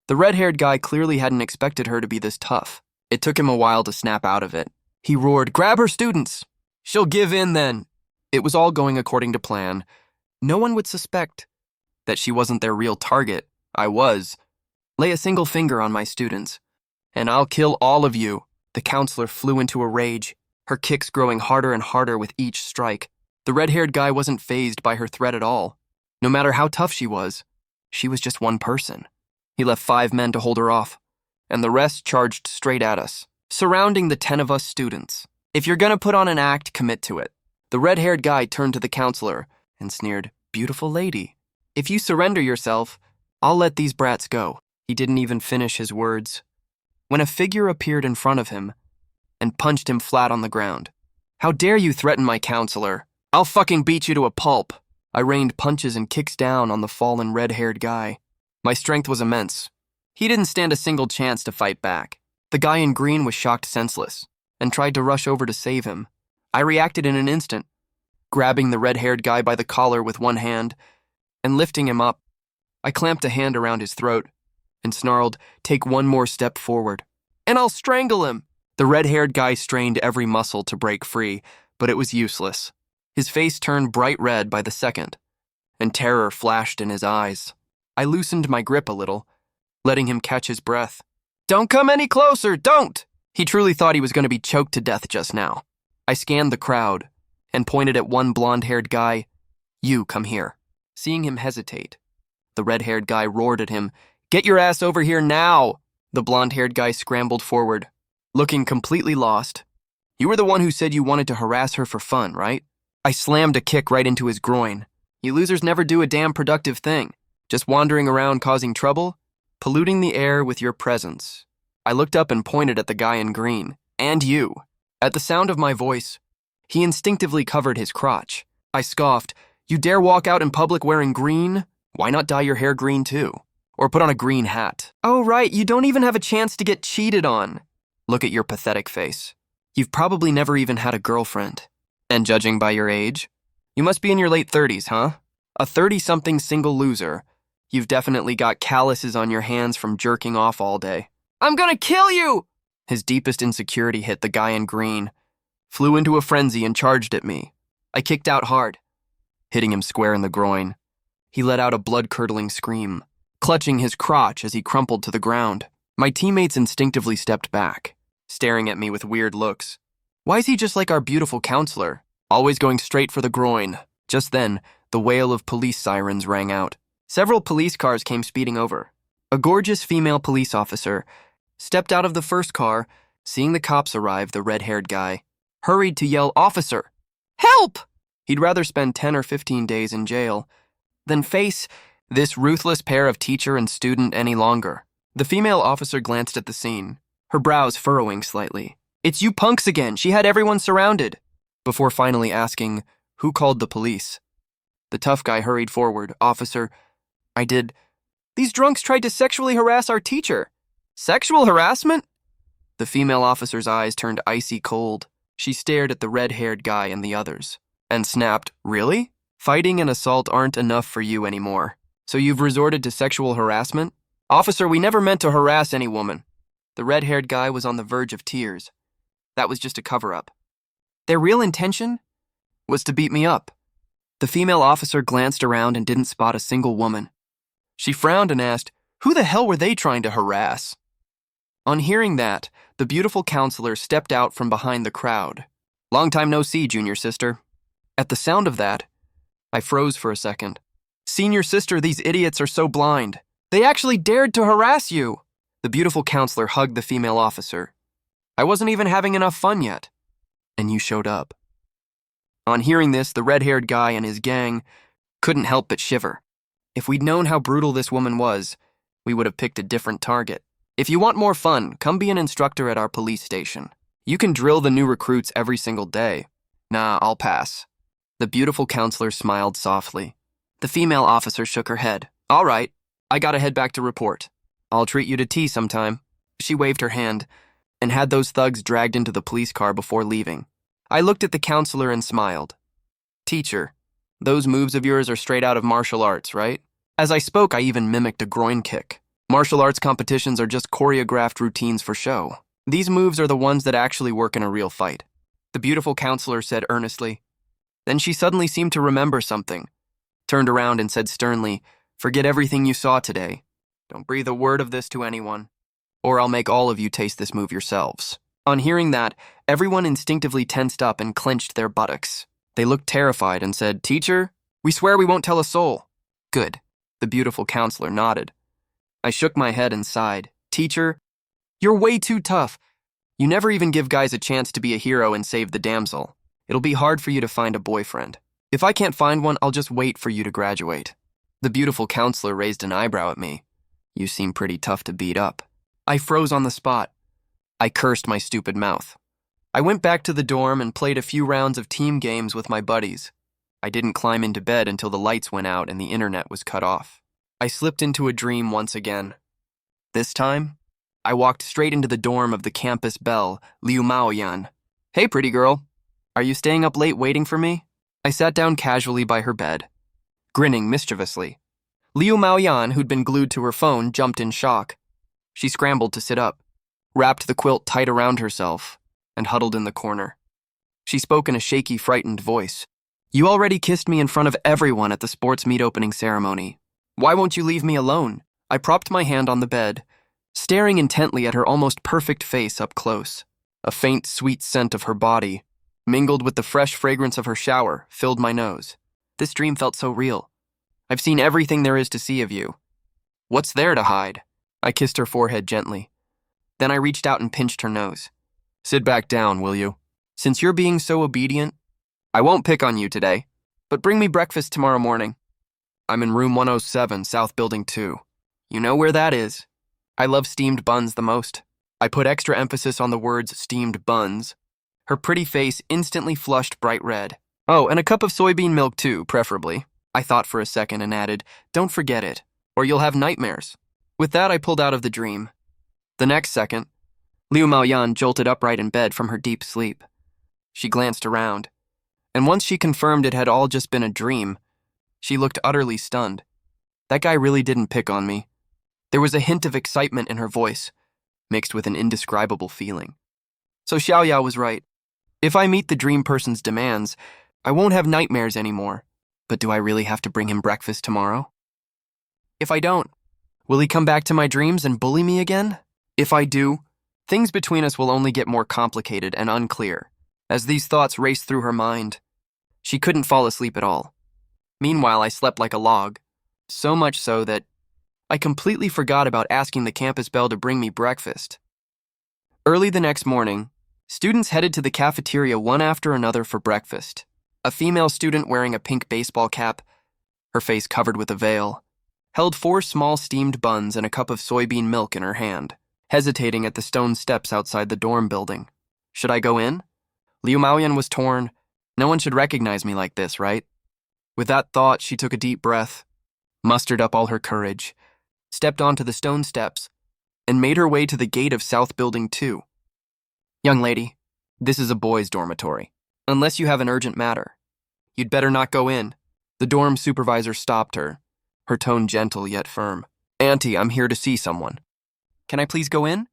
The red-haired guy clearly hadn't expected her to be this tough. It took him a while to snap out of it. He roared, Grab her, students! She'll give in then. It was all going according to plan. No one would suspect that she wasn't their real target. I was. Lay a single finger on my students, and I'll kill all of you. The counselor flew into a rage, her kicks growing harder and harder with each strike. The red-haired guy wasn't fazed by her threat at all. No matter how tough she was just one person. He left 5 men to hold her off, and the rest charged straight at us, surrounding the 10 of us students. If you're gonna put on an act, commit to it. The red-haired guy turned to the counselor and sneered, Beautiful lady. If you surrender yourself, I'll let these brats go. He didn't even finish his words when a figure appeared in front of him and punched him flat on the ground. How dare you threaten my counselor? I'll fucking beat you to a pulp. I rained punches and kicks down on the fallen red-haired guy. My strength was immense. He didn't stand a single chance to fight back. The guy in green was shocked senseless and tried to rush over to save him. I reacted in an instant, grabbing the red-haired guy by the collar with one hand and lifting him up. I clamped a hand around his throat and snarled, Take 1 more step forward, and I'll strangle him. The red-haired guy strained every muscle to break free, but it was useless. His face turned bright red by the second, and terror flashed in his eyes. I loosened my grip a little, letting him catch his breath. Don't come any closer, don't! He truly thought he was going to be choked to death just now. I scanned the crowd and pointed at one blonde-haired guy. You, come here. Seeing him hesitate, the red-haired guy roared at him, Get your ass over here now! The blonde-haired guy scrambled forward, looking completely lost. You were the one who said you wanted to harass her for fun, right? I slammed a kick right into his groin. You losers never do a damn productive thing. Just wandering around causing trouble, polluting the air with your presence. I looked up and pointed at the guy in green. And you. At the sound of my voice, he instinctively covered his crotch. I scoffed, You dare walk out in public wearing green? Why not dye your hair green too? Or put on a green hat? Oh right, you don't even have a chance to get cheated on. Look at your pathetic face. You've probably never even had a girlfriend. And judging by your age, you must be in your late 30s, huh? A 30-something single loser. You've definitely got calluses on your hands from jerking off all day. I'm gonna kill you! His deepest insecurity hit the guy in green, flew into a frenzy and charged at me. I kicked out hard, hitting him square in the groin. He let out a blood-curdling scream, clutching his crotch as he crumpled to the ground. My teammates instinctively stepped back, staring at me with weird looks. Why is he just like our beautiful counselor, always going straight for the groin? Just then, the wail of police sirens rang out. Several police cars came speeding over. A gorgeous female police officer stepped out of the first car. Seeing the cops arrive, the red-haired guy hurried to yell, "Officer, help!" He'd rather spend 10 or 15 days in jail than face this ruthless pair of teacher and student any longer. The female officer glanced at the scene, her brows furrowing slightly. "It's you punks again. She had everyone surrounded," before finally asking, "Who called the police?" The tough guy hurried forward. "Officer, I did. These drunks tried to sexually harass our teacher." "Sexual harassment?" The female officer's eyes turned icy cold. She stared at the red-haired guy and the others, and snapped, "Really? Fighting and assault aren't enough for you anymore. So you've resorted to sexual harassment?" "Officer, we never meant to harass any woman." The red-haired guy was on the verge of tears. That was just a cover-up. Their real intention was to beat me up. The female officer glanced around and didn't spot a single woman. She frowned and asked, "Who the hell were they trying to harass?" On hearing that, the beautiful counselor stepped out from behind the crowd. "Long time no see, junior sister." At the sound of that, I froze for a second. "Senior sister, these idiots are so blind. They actually dared to harass you." The beautiful counselor hugged the female officer. "I wasn't even having enough fun yet. And you showed up." On hearing this, the red-haired guy and his gang couldn't help but shiver. If we'd known how brutal this woman was, we would have picked a different target. "If you want more fun, come be an instructor at our police station. You can drill the new recruits every single day." "Nah, I'll pass." The beautiful counselor smiled softly. The female officer shook her head. "All right, I gotta head back to report. I'll treat you to tea sometime." She waved her hand and had those thugs dragged into the police car before leaving. I looked at the counselor and smiled. "Teacher, those moves of yours are straight out of martial arts, right?" As I spoke, I even mimicked a groin kick. Martial arts competitions are just choreographed routines for show. These moves are the ones that actually work in a real fight," the beautiful counselor said earnestly. Then she suddenly seemed to remember something, turned around and said sternly, "Forget everything you saw today. Don't breathe a word of this to anyone, or I'll make all of you taste this move yourselves." On hearing that, everyone instinctively tensed up and clenched their buttocks. They looked terrified and said, "Teacher, we swear we won't tell a soul." "Good," the beautiful counselor nodded. I shook my head and sighed. "Teacher, you're way too tough. You never even give guys a chance to be a hero and save the damsel. It'll be hard for you to find a boyfriend. If I can't find one, I'll just wait for you to graduate." The beautiful counselor raised an eyebrow at me. "You seem pretty tough to beat up." I froze on the spot. I cursed my stupid mouth. I went back to the dorm and played a few rounds of team games with my buddies. I didn't climb into bed until the lights went out and the internet was cut off. I slipped into a dream once again. This time, I walked straight into the dorm of the campus belle, Liu Maoyan. "Hey, pretty girl. Are you staying up late waiting for me?" I sat down casually by her bed, grinning mischievously. Liu Maoyan, who'd been glued to her phone, jumped in shock. She scrambled to sit up, wrapped the quilt tight around herself, and huddled in the corner. She spoke in a shaky, frightened voice. "You already kissed me in front of everyone at the sports meet opening ceremony. Why won't you leave me alone?" I propped my hand on the bed, staring intently at her almost perfect face up close. A faint, sweet scent of her body, mingled with the fresh fragrance of her shower, filled my nose. This dream felt so real. "I've seen everything there is to see of you. What's there to hide?" I kissed her forehead gently. Then I reached out and pinched her nose. "Sit back down, will you? Since you're being so obedient, I won't pick on you today, but bring me breakfast tomorrow morning. I'm in room 107, South Building 2. You know where that is. I love steamed buns the most." I put extra emphasis on the words steamed buns. Her pretty face instantly flushed bright red. "Oh, and a cup of soybean milk too, preferably." I thought for a second and added, "Don't forget it, or you'll have nightmares." With that, I pulled out of the dream. The next second, Liu Maoyan jolted upright in bed from her deep sleep. She glanced around, and once she confirmed it had all just been a dream, she looked utterly stunned. That guy really didn't pick on me. There was a hint of excitement in her voice, mixed with an indescribable feeling. So Xiaoya was right. If I meet the dream person's demands, I won't have nightmares anymore. But do I really have to bring him breakfast tomorrow? If I don't, will he come back to my dreams and bully me again? If I do, Things between us will only get more complicated and unclear. As these thoughts raced through her mind, she couldn't fall asleep at all. Meanwhile, I slept like a log, so much so that I completely forgot about asking the campus bell to bring me breakfast. Early the next morning, students headed to the cafeteria one after another for breakfast. A female student wearing a pink baseball cap, her face covered with a veil, held 4 small steamed buns and a cup of soybean milk in her hand, hesitating at the stone steps outside the dorm building. Should I go in? Liu Maoyan was torn. No one should recognize me like this, right? With that thought, she took a deep breath, mustered up all her courage, stepped onto the stone steps, and made her way to the gate of South Building 2. Young lady, this is a boys' dormitory. Unless you have an urgent matter, you'd better not go in. The dorm supervisor stopped her, her tone gentle yet firm. Auntie, I'm here to see someone. Can I please go in?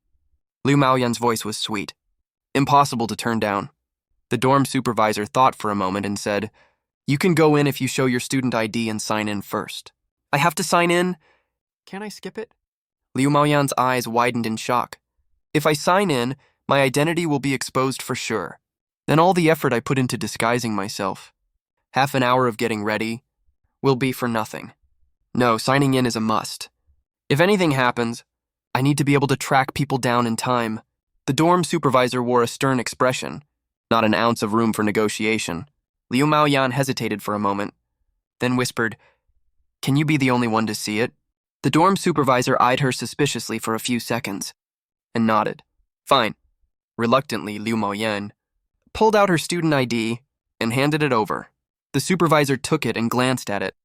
Liu Maoyan's voice was sweet, impossible to turn down. The dorm supervisor thought for a moment and said, You can go in if you show your student ID and sign in first. I have to sign in? Can I skip it? Liu Maoyan's eyes widened in shock. If I sign in, my identity will be exposed for sure. Then all the effort I put into disguising myself, half an hour of getting ready, will be for nothing. No, signing in is a must. If anything happens, I need to be able to track people down in time. The dorm supervisor wore a stern expression, not an ounce of room for negotiation. Liu Maoyan hesitated for a moment, then whispered, Can you be the only one to see it? The dorm supervisor eyed her suspiciously for a few seconds, and nodded. Fine. Reluctantly, Liu Maoyan pulled out her student ID and handed it over. The supervisor took it and glanced at it.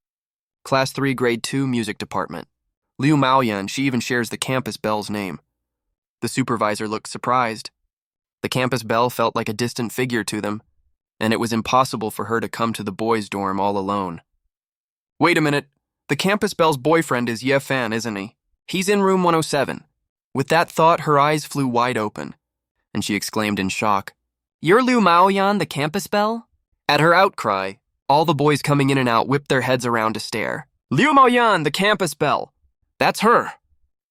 Class 3, Grade 2, Music Department. Liu Maoyan, she even shares the campus bell's name. The supervisor looked surprised. The campus bell felt like a distant figure to them, and it was impossible for her to come to the boys' dorm all alone. Wait a minute. The campus bell's boyfriend is Ye Fan, isn't he? He's in room 107. With that thought, her eyes flew wide open, and she exclaimed in shock, You're Liu Maoyan, the campus belle? At her outcry, all the boys coming in and out whipped their heads around to stare. Liu Maoyan, the campus belle! That's her!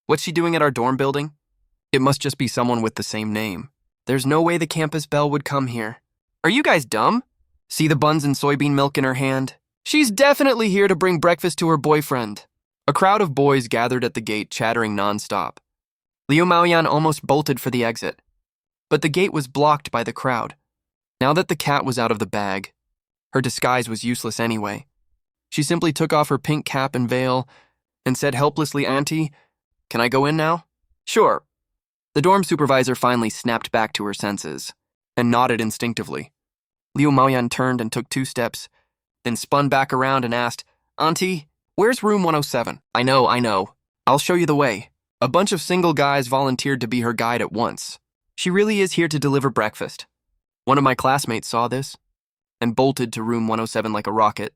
What's she doing at our dorm building? It must just be someone with the same name. There's no way the campus belle would come here. Are you guys dumb? See the buns and soybean milk in her hand? She's definitely here to bring breakfast to her boyfriend. A crowd of boys gathered at the gate, chattering nonstop. Liu Maoyan almost bolted for the exit, but the gate was blocked by the crowd. Now that the cat was out of the bag, her disguise was useless anyway. She simply took off her pink cap and veil and said helplessly, Auntie, can I go in now? Sure. The dorm supervisor finally snapped back to her senses and nodded instinctively. Liu Maoyan turned and took 2 steps, then spun back around and asked, Auntie, where's room 107? I know. I'll show you the way. A bunch of single guys volunteered to be her guide at once. She really is here to deliver breakfast. One of my classmates saw this and bolted to room 107 like a rocket,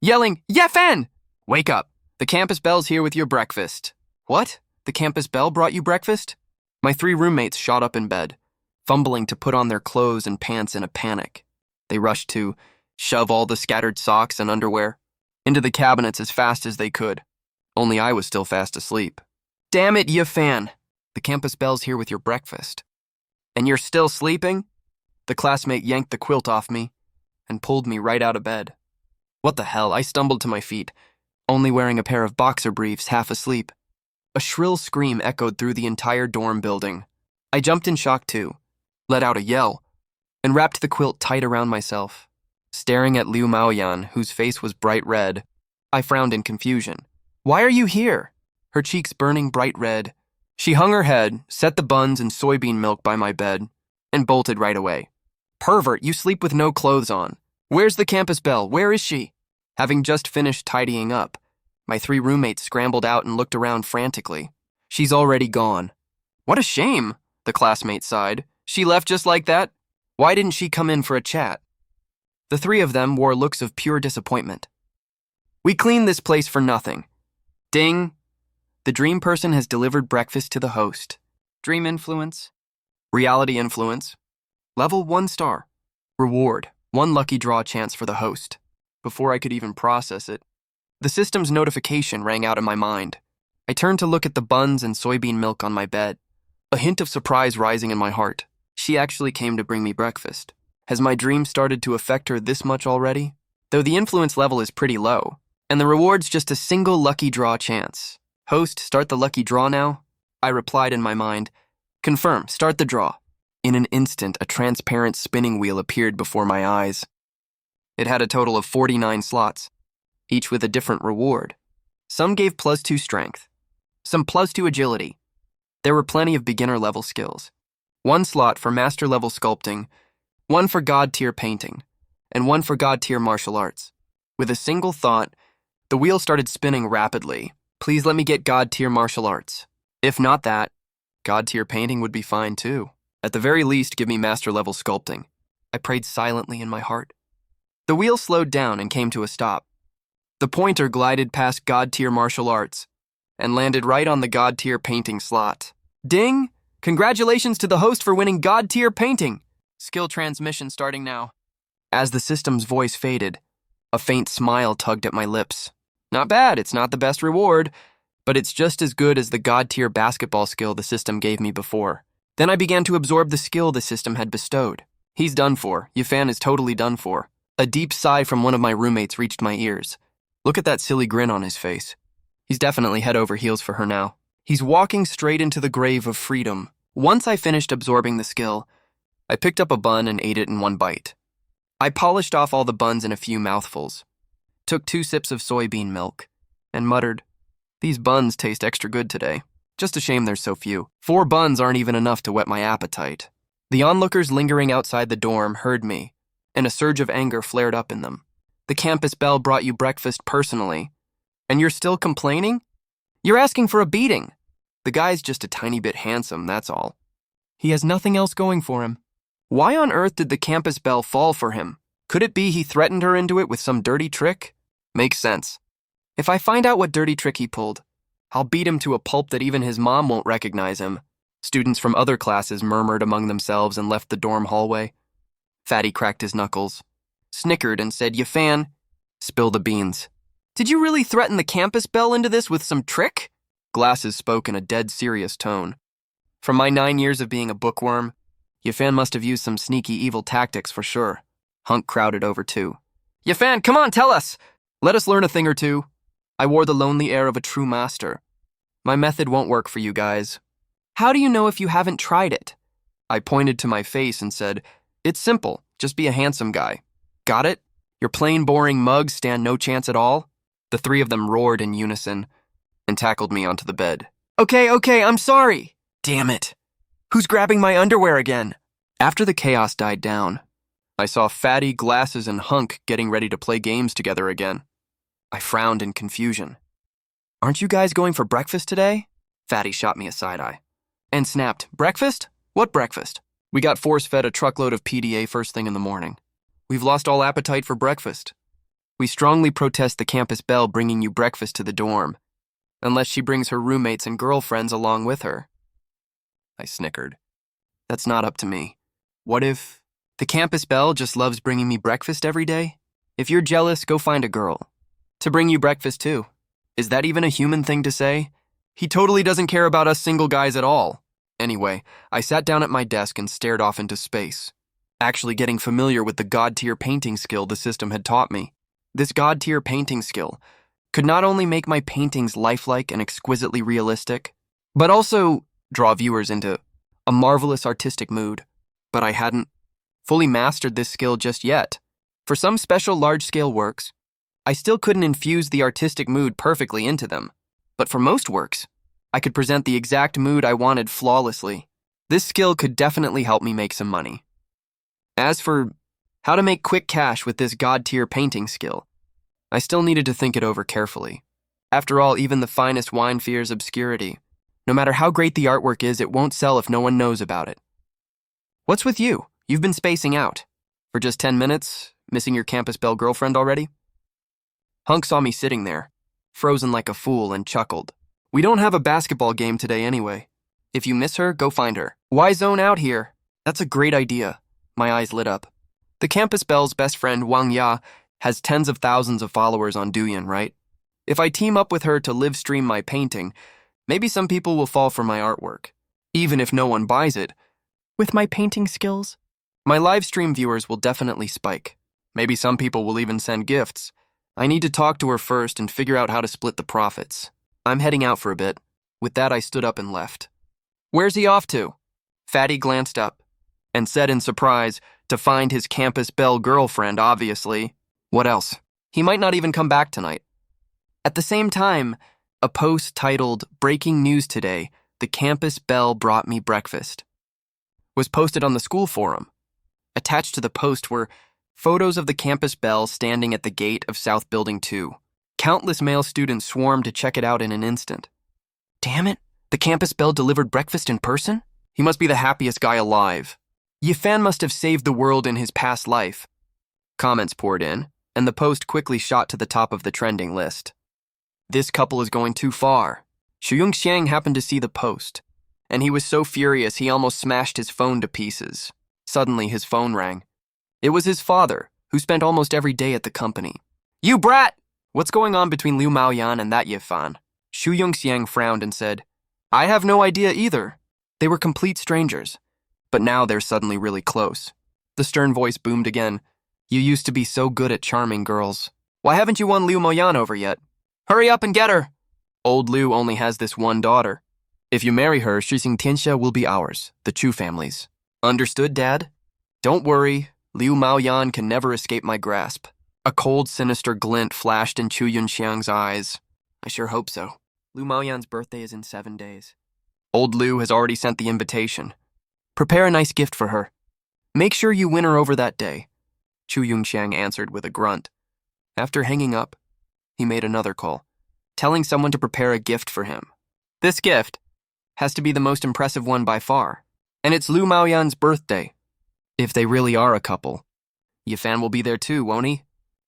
yelling, Ye Fan! Wake up. The campus bell's here with your breakfast. What? The campus bell brought you breakfast? My 3 roommates shot up in bed, fumbling to put on their clothes and pants in a panic. They rushed to shove all the scattered socks and underwear into the cabinets as fast as they could. Only I was still fast asleep. Damn it, Ye Fan. The campus bell's here with your breakfast. And you're still sleeping? The classmate yanked the quilt off me and pulled me right out of bed. What the hell? I stumbled to my feet, only wearing a pair of boxer briefs, half asleep. A shrill scream echoed through the entire dorm building. I jumped in shock too, let out a yell, and wrapped the quilt tight around myself. Staring at Liu Maoyan, whose face was bright red, I frowned in confusion. Why are you here? Her cheeks burning bright red. She hung her head, set the buns and soybean milk by my bed, and bolted right away. Pervert, you sleep with no clothes on. Where's the campus belle? Where is she? Having just finished tidying up, my 3 roommates scrambled out and looked around frantically. She's already gone. What a shame, the classmate sighed. She left just like that? Why didn't she come in for a chat? The 3 of them wore looks of pure disappointment. We cleaned this place for nothing. Ding. The dream person has delivered breakfast to the host. Dream influence. Reality influence. Level 1 star. Reward. 1 lucky draw chance for the host. Before I could even process it, the system's notification rang out in my mind. I turned to look at the buns and soybean milk on my bed. a hint of surprise rising in my heart. She actually came to bring me breakfast. Has my dream started to affect her this much already? Though the influence level is pretty low, and the reward's just a single lucky draw chance. Host, start the lucky draw now? I replied in my mind. Confirm, start the draw. In an instant, a transparent spinning wheel appeared before my eyes. It had a total of 49 slots, each with a different reward. Some gave +2 strength, some +2 agility. There were plenty of beginner-level skills. 1 slot for master-level sculpting, 1 for god-tier painting, and 1 for god-tier martial arts. With a single thought, the wheel started spinning rapidly. Please let me get god-tier martial arts. If not that, god-tier painting would be fine too. At the very least, give me master-level sculpting. I prayed silently in my heart. The wheel slowed down and came to a stop. The pointer glided past god-tier martial arts and landed right on the god-tier painting slot. Ding! Congratulations to the host for winning god-tier painting! Skill transmission starting now. As the system's voice faded, a faint smile tugged at my lips. Not bad, it's not the best reward, but it's just as good as the god-tier basketball skill the system gave me before. Then I began to absorb the skill the system had bestowed. He's done for. Yifan is totally done for. A deep sigh from one of my roommates reached my ears. Look at that silly grin on his face. He's definitely head over heels for her now. He's walking straight into the grave of freedom. Once I finished absorbing the skill, I picked up a bun and ate it in 1 bite. I polished off all the buns in a few mouthfuls, took 2 sips of soybean milk, and muttered, "These buns taste extra good today. Just a shame there's so few. 4 buns aren't even enough to whet my appetite." The onlookers lingering outside the dorm heard me, and a surge of anger flared up in them. The campus belle brought you breakfast personally, and you're still complaining? You're asking for a beating. The guy's just a tiny bit handsome, that's all. He has nothing else going for him. Why on earth did the campus belle fall for him? Could it be he threatened her into it with some dirty trick? Makes sense. If I find out what dirty trick he pulled, I'll beat him to a pulp that even his mom won't recognize him. Students from other classes murmured among themselves and left the dorm hallway. Fatty cracked his knuckles, snickered and said, "Yifan, spill the beans. Did you really threaten the campus belle into this with some trick?" Glasses spoke in a dead serious tone. From my 9 years of being a bookworm, Yifan must have used some sneaky evil tactics for sure. Hunk crowded over too. "Yifan, come on, tell us! Let us learn a thing or two." I wore the lonely air of a true master. "My method won't work for you guys." "How do you know if you haven't tried it?" I pointed to my face and said, "It's simple, just be a handsome guy." "Got it? Your plain boring mugs stand no chance at all?" The 3 of them roared in unison and tackled me onto the bed. Okay, I'm sorry." "Damn it. Who's grabbing my underwear again?" After the chaos died down, I saw Fatty, Glasses, and Hunk getting ready to play games together again. I frowned in confusion. "Aren't you guys going for breakfast today?" Fatty shot me a side eye and snapped, "Breakfast? What breakfast?" "We got force-fed a truckload of PDA first thing in the morning. We've lost all appetite for breakfast. We strongly protest the campus belle bringing you breakfast to the dorm, unless she brings her roommates and girlfriends along with her." I snickered. "That's not up to me. What if the campus belle just loves bringing me breakfast every day? If you're jealous, go find a girl to bring you breakfast too. Is that even a human thing to say? He totally doesn't care about us single guys at all." Anyway, I sat down at my desk and stared off into space, actually getting familiar with the god-tier painting skill the system had taught me. This god-tier painting skill could not only make my paintings lifelike and exquisitely realistic, but also draw viewers into a marvelous artistic mood. But I hadn't fully mastered this skill just yet. For some special large-scale works, I still couldn't infuse the artistic mood perfectly into them. But for most works, I could present the exact mood I wanted flawlessly. This skill could definitely help me make some money. As for how to make quick cash with this god-tier painting skill, I still needed to think it over carefully. After all, even the finest wine fears obscurity. No matter how great the artwork is, it won't sell if no one knows about it. What's with you? You've been spacing out. For just 10 minutes, missing your campus belle girlfriend already? Hunk saw me sitting there, frozen like a fool, and chuckled. "We don't have a basketball game today anyway. If you miss her, go find her. Why zone out here?" "That's a great idea." My eyes lit up. The campus belle's best friend, Wang Ya, has tens of thousands of followers on Douyin, right? If I team up with her to live stream my painting, maybe some people will fall for my artwork. even if no one buys it. With my painting skills, my live stream viewers will definitely spike. Maybe some people will even send gifts. I need to talk to her first and figure out how to split the profits. I'm heading out for a bit. With that, I stood up and left. Where's he off to? Fatty glanced up and said in surprise, to find his campus belle girlfriend, obviously. What else? He might not even come back tonight. At the same time, a post titled, "Breaking News Today, the campus belle brought me breakfast," was posted on the school forum. Attached to the post were photos of the campus belle standing at the gate of South Building 2. Countless male students swarmed to check it out in an instant. Damn it, the campus belle delivered breakfast in person? He must be the happiest guy alive. Yifan must have saved the world in his past life. Comments poured in, and the post quickly shot to the top of the trending list. This couple is going too far. Xu Yongxiang happened to see the post, and he was so furious he almost smashed his phone to pieces. Suddenly, his phone rang. It was his father, who spent almost every day at the company. You brat! What's going on between Liu Maoyan and that Yifan? Xu Yongxiang frowned and said, I have no idea either. They were complete strangers, but now they're suddenly really close. The stern voice boomed again. You used to be so good at charming girls. Why haven't you won Liu Maoyan over yet? Hurry up and get her! Old Liu only has this one daughter. If you marry her, Shixing Tianxia will be ours, the Chu family's. Understood, Dad? Don't worry, Liu Maoyan can never escape my grasp. A cold, sinister glint flashed in Chu Yunxiang's eyes. I sure hope so. Liu Maoyan's birthday is in 7 days. Old Liu has already sent the invitation. Prepare a nice gift for her. Make sure you win her over that day, Chu Yunxiang answered with a grunt. After hanging up, he made another call, telling someone to prepare a gift for him. This gift has to be the most impressive one by far, and it's Liu Maoyan's birthday. If they really are a couple, Yifan will be there too, won't he?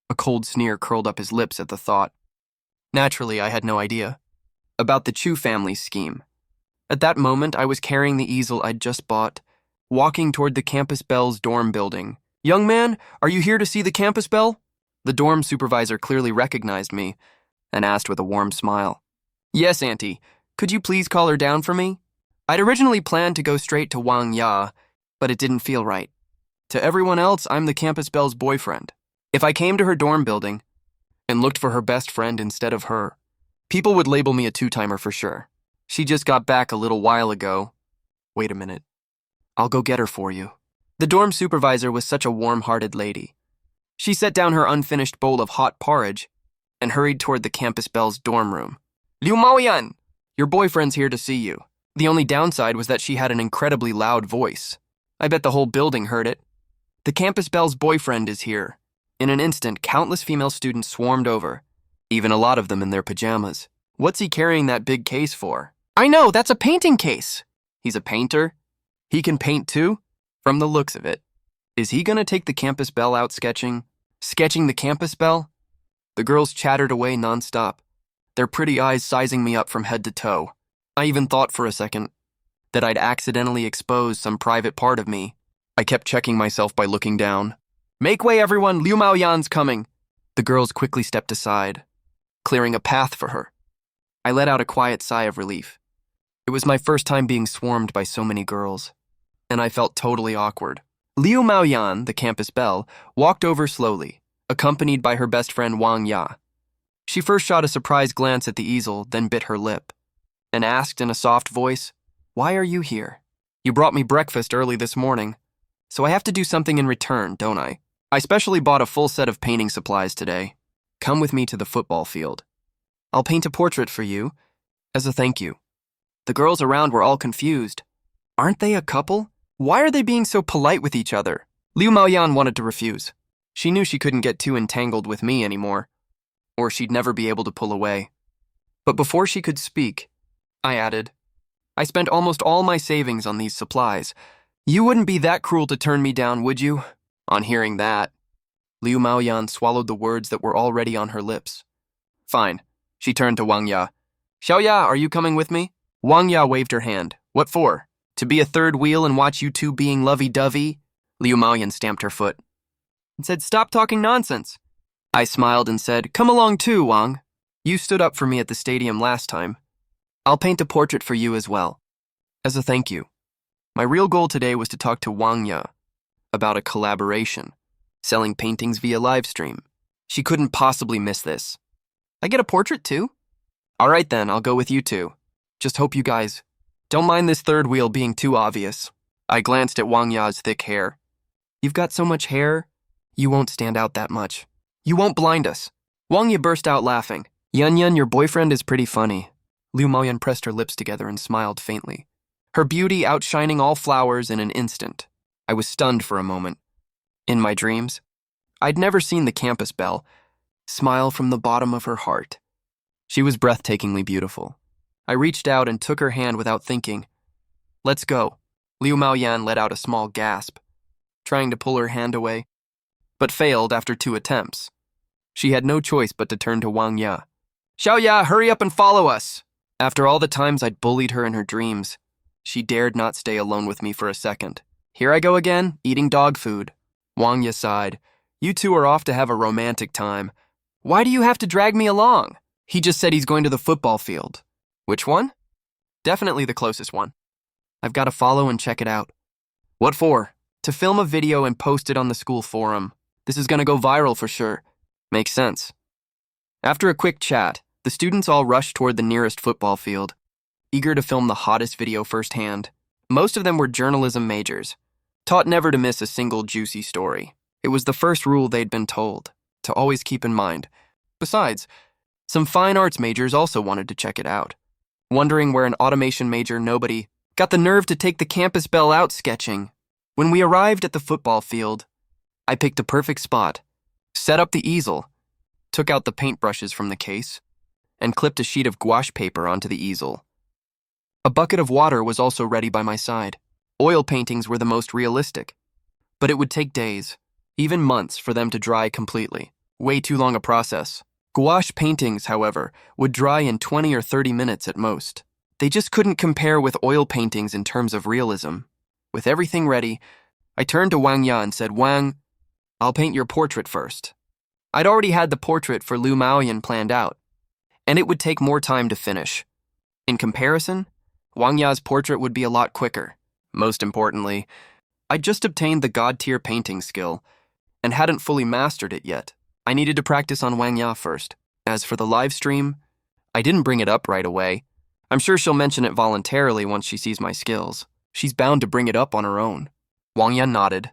A cold sneer curled up his lips at the thought. Naturally, I had no idea about the Chu family's scheme. At that moment, I was carrying the easel I'd just bought, walking toward the campus belle's dorm building. Young man, are you here to see the campus belle? The dorm supervisor clearly recognized me and asked with a warm smile. Yes, Auntie. Could you please call her down for me? I'd originally planned to go straight to Wang Ya, but it didn't feel right. To everyone else, I'm the campus belle's boyfriend. If I came to her dorm building and looked for her best friend instead of her, people would label me a two-timer for sure. She just got back a little while ago. Wait a minute. I'll go get her for you. The dorm supervisor was such a warm-hearted lady. She set down her unfinished bowl of hot porridge and hurried toward the campus belle's dorm room. Liu Maoyan, your boyfriend's here to see you. The only downside was that she had an incredibly loud voice. I bet the whole building heard it. The campus belle's boyfriend is here. In an instant, countless female students swarmed over, even a lot of them in their pajamas. What's he carrying that big case for? I know, that's a painting case. He's a painter? He can paint too? From the looks of it. Is he gonna take the campus belle out sketching? Sketching the campus belle? The girls chattered away nonstop, their pretty eyes sizing me up from head to toe. I even thought for a second that I'd accidentally exposed some private part of me. I kept checking myself by looking down. Make way, everyone, Liu Maoyan's coming. The girls quickly stepped aside, clearing a path for her. I let out a quiet sigh of relief. It was my first time being swarmed by so many girls, and I felt totally awkward. Liu Maoyan, the campus belle, walked over slowly, accompanied by her best friend Wang Ya. She first shot a surprised glance at the easel, then bit her lip, and asked in a soft voice, Why are you here? You brought me breakfast early this morning, so I have to do something in return, don't I? I specially bought a full set of painting supplies today. Come with me to the football field. I'll paint a portrait for you, as a thank you. The girls around were all confused. Aren't they a couple? Why are they being so polite with each other? Liu Maoyan wanted to refuse. She knew she couldn't get too entangled with me anymore, or she'd never be able to pull away. But before she could speak, I added, I spent almost all my savings on these supplies. You wouldn't be that cruel to turn me down, would you? On hearing that, Liu Maoyan swallowed the words that were already on her lips. Fine. She turned to Wang Ya. Xiaoya, are you coming with me? Wang Ya waved her hand. What for? To be a third wheel and watch you two being lovey-dovey? Liu Maoyan stamped her foot and said, Stop talking nonsense. I smiled and said, Come along too, Wang. You stood up for me at the stadium last time. I'll paint a portrait for you as well. as a thank you. My real goal today was to talk to Wang Ya about a collaboration, selling paintings via livestream. She couldn't possibly miss this. I get a portrait too? All right then, I'll go with you two. Just hope you guys don't mind this third wheel being too obvious. I glanced at Wang Ya's thick hair. You've got so much hair, you won't stand out that much. You won't blind us. Wang Ya burst out laughing. Yun, your boyfriend is pretty funny. Liu Maoyan pressed her lips together and smiled faintly, her beauty outshining all flowers in an instant. I was stunned for a moment. In my dreams, I'd never seen the campus belle smile from the bottom of her heart. She was breathtakingly beautiful. I reached out and took her hand without thinking. Let's go. Liu Maoyan let out a small gasp, trying to pull her hand away, but failed after 2 attempts. She had no choice but to turn to Wang Ya. Xiaoya, hurry up and follow us! After all the times I'd bullied her in her dreams, she dared not stay alone with me for a second. Here I go again, eating dog food. Wang Ya sighed. You two are off to have a romantic time. Why do you have to drag me along? He just said he's going to the football field. Which one? Definitely the closest one. I've got to follow and check it out. What for? To film a video and post it on the school forum. This is going to go viral for sure. Makes sense. After a quick chat, the students all rushed toward the nearest football field, eager to film the hottest video firsthand. Most of them were journalism majors, taught never to miss a single juicy story. It was the first rule they'd been told, to always keep in mind. Besides, some fine arts majors also wanted to check it out, wondering where an automation major nobody got the nerve to take the campus belle out sketching. When we arrived at the football field, I picked a perfect spot, set up the easel, took out the paintbrushes from the case, and clipped a sheet of gouache paper onto the easel. A bucket of water was also ready by my side. Oil paintings were the most realistic, but it would take days, even months, for them to dry completely. Way too long a process. Gouache paintings, however, would dry in 20 or 30 minutes at most. They just couldn't compare with oil paintings in terms of realism. With everything ready, I turned to Wang Ya and said, Wang, I'll paint your portrait first. I'd already had the portrait for Liu Maoyan planned out, and it would take more time to finish. In comparison, Wang Ya's portrait would be a lot quicker. Most importantly, I'd just obtained the god-tier painting skill and hadn't fully mastered it yet. I needed to practice on Wang Ya first. As for the live stream, I didn't bring it up right away. I'm sure she'll mention it voluntarily once she sees my skills. She's bound to bring it up on her own. Wang Ya nodded,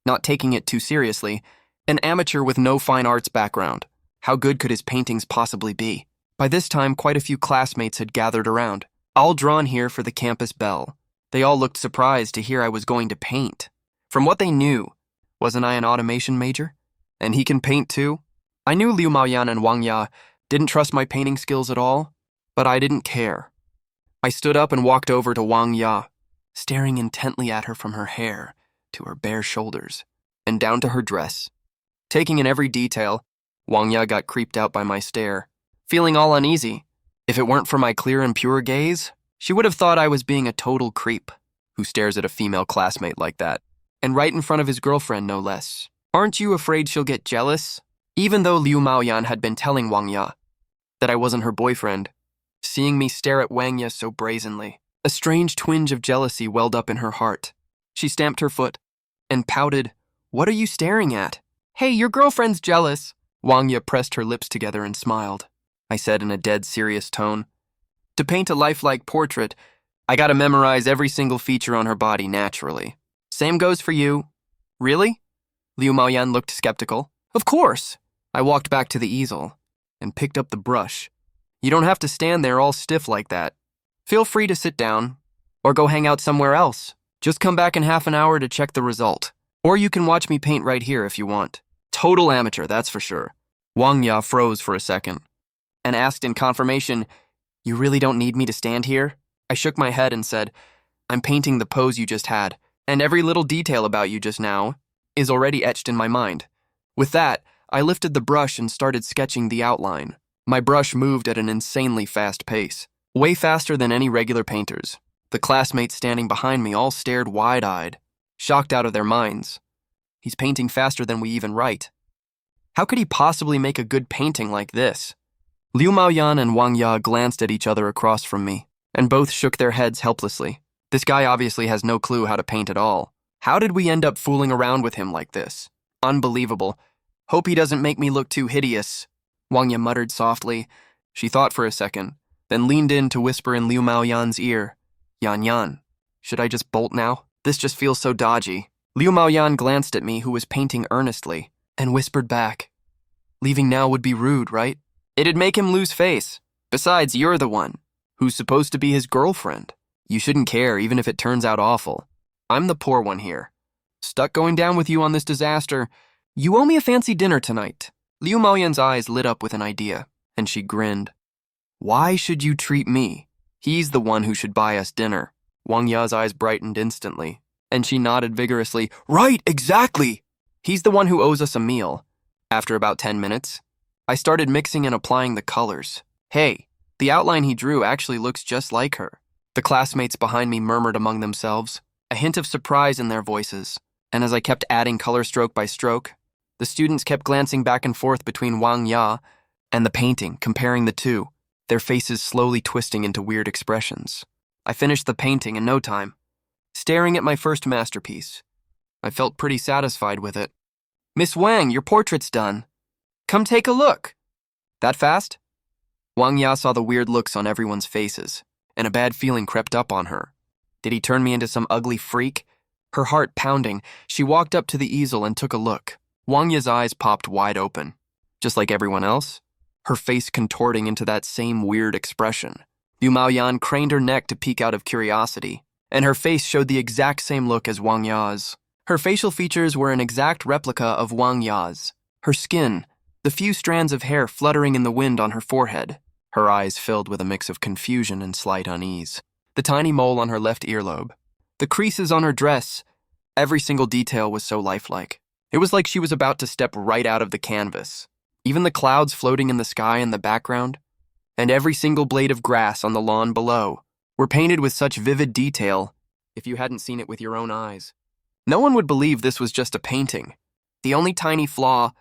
not taking it too seriously. An amateur with no fine arts background. How good could his paintings possibly be? By this time, quite a few classmates had gathered around, all drawn here for the campus belle. They all looked surprised to hear I was going to paint. From what they knew, wasn't I an automation major? And he can paint too? I knew Liu Maoyan and Wang Ya didn't trust my painting skills at all, but I didn't care. I stood up and walked over to Wang Ya, staring intently at her from her hair to her bare shoulders and down to her dress. Taking in every detail, Wang Ya got creeped out by my stare, feeling all uneasy. If it weren't for my clear and pure gaze, she would have thought I was being a total creep who stares at a female classmate like that, and right in front of his girlfriend, no less. Aren't you afraid she'll get jealous? Even though Liu Maoyan had been telling Wang Ya that I wasn't her boyfriend, seeing me stare at Wang Ya so brazenly, a strange twinge of jealousy welled up in her heart. She stamped her foot and pouted, What are you staring at? Hey, your girlfriend's jealous. Wang Ya pressed her lips together and smiled. I said in a dead serious tone. To paint a lifelike portrait, I gotta memorize every single feature on her body naturally. Same goes for you. Really? Liu Maoyan looked skeptical. Of course. I walked back to the easel and picked up the brush. You don't have to stand there all stiff like that. Feel free to sit down or go hang out somewhere else. Just come back in half an hour to check the result. Or you can watch me paint right here if you want. Total amateur, that's for sure. Wang Ya froze for a second and asked in confirmation, You really don't need me to stand here? I shook my head and said, I'm painting the pose you just had, and every little detail about you just now is already etched in my mind. With that, I lifted the brush and started sketching the outline. My brush moved at an insanely fast pace, way faster than any regular painter's. The classmates standing behind me all stared wide-eyed, shocked out of their minds. He's painting faster than we even write. How could he possibly make a good painting like this? Liu Maoyan and Wang Ya glanced at each other across from me, and both shook their heads helplessly. This guy obviously has no clue how to paint at all. How did we end up fooling around with him like this? Unbelievable. Hope he doesn't make me look too hideous, Wang Ya muttered softly. She thought for a second, then leaned in to whisper in Liu Maoyan's ear. Yan Yan, should I just bolt now? This just feels so dodgy. Liu Maoyan glanced at me, who was painting earnestly, and whispered back. Leaving now would be rude, right? It'd make him lose face. Besides, you're the one who's supposed to be his girlfriend. You shouldn't care, even if it turns out awful. I'm the poor one here. Stuck going down with you on this disaster. You owe me a fancy dinner tonight. Liu Maoyan's eyes lit up with an idea, and she grinned. Why should you treat me? He's the one who should buy us dinner. Wang Ya's eyes brightened instantly, and she nodded vigorously. Right, exactly! He's the one who owes us a meal. After about 10 minutes, I started mixing and applying the colors. Hey, the outline he drew actually looks just like her. The classmates behind me murmured among themselves, a hint of surprise in their voices, and as I kept adding color stroke by stroke, the students kept glancing back and forth between Wang Ya and the painting, comparing the two, their faces slowly twisting into weird expressions. I finished the painting in no time, staring at my first masterpiece. I felt pretty satisfied with it. Miss Wang, your portrait's done. Come take a look. That fast? Wang Ya saw the weird looks on everyone's faces, and a bad feeling crept up on her. Did he turn me into some ugly freak? Her heart pounding, she walked up to the easel and took a look. Wang Ya's eyes popped wide open. Just like everyone else, her face contorting into that same weird expression. Liu Maoyan craned her neck to peek out of curiosity, and her face showed the exact same look as Wang Ya's. Her facial features were an exact replica of Wang Ya's. Her skin, the few strands of hair fluttering in the wind on her forehead. Her eyes filled with a mix of confusion and slight unease. The tiny mole on her left earlobe. The creases on her dress. Every single detail was so lifelike. It was like she was about to step right out of the canvas. Even the clouds floating in the sky in the background, and every single blade of grass on the lawn below, were painted with such vivid detail if you hadn't seen it with your own eyes. No one would believe this was just a painting. The only tiny flaw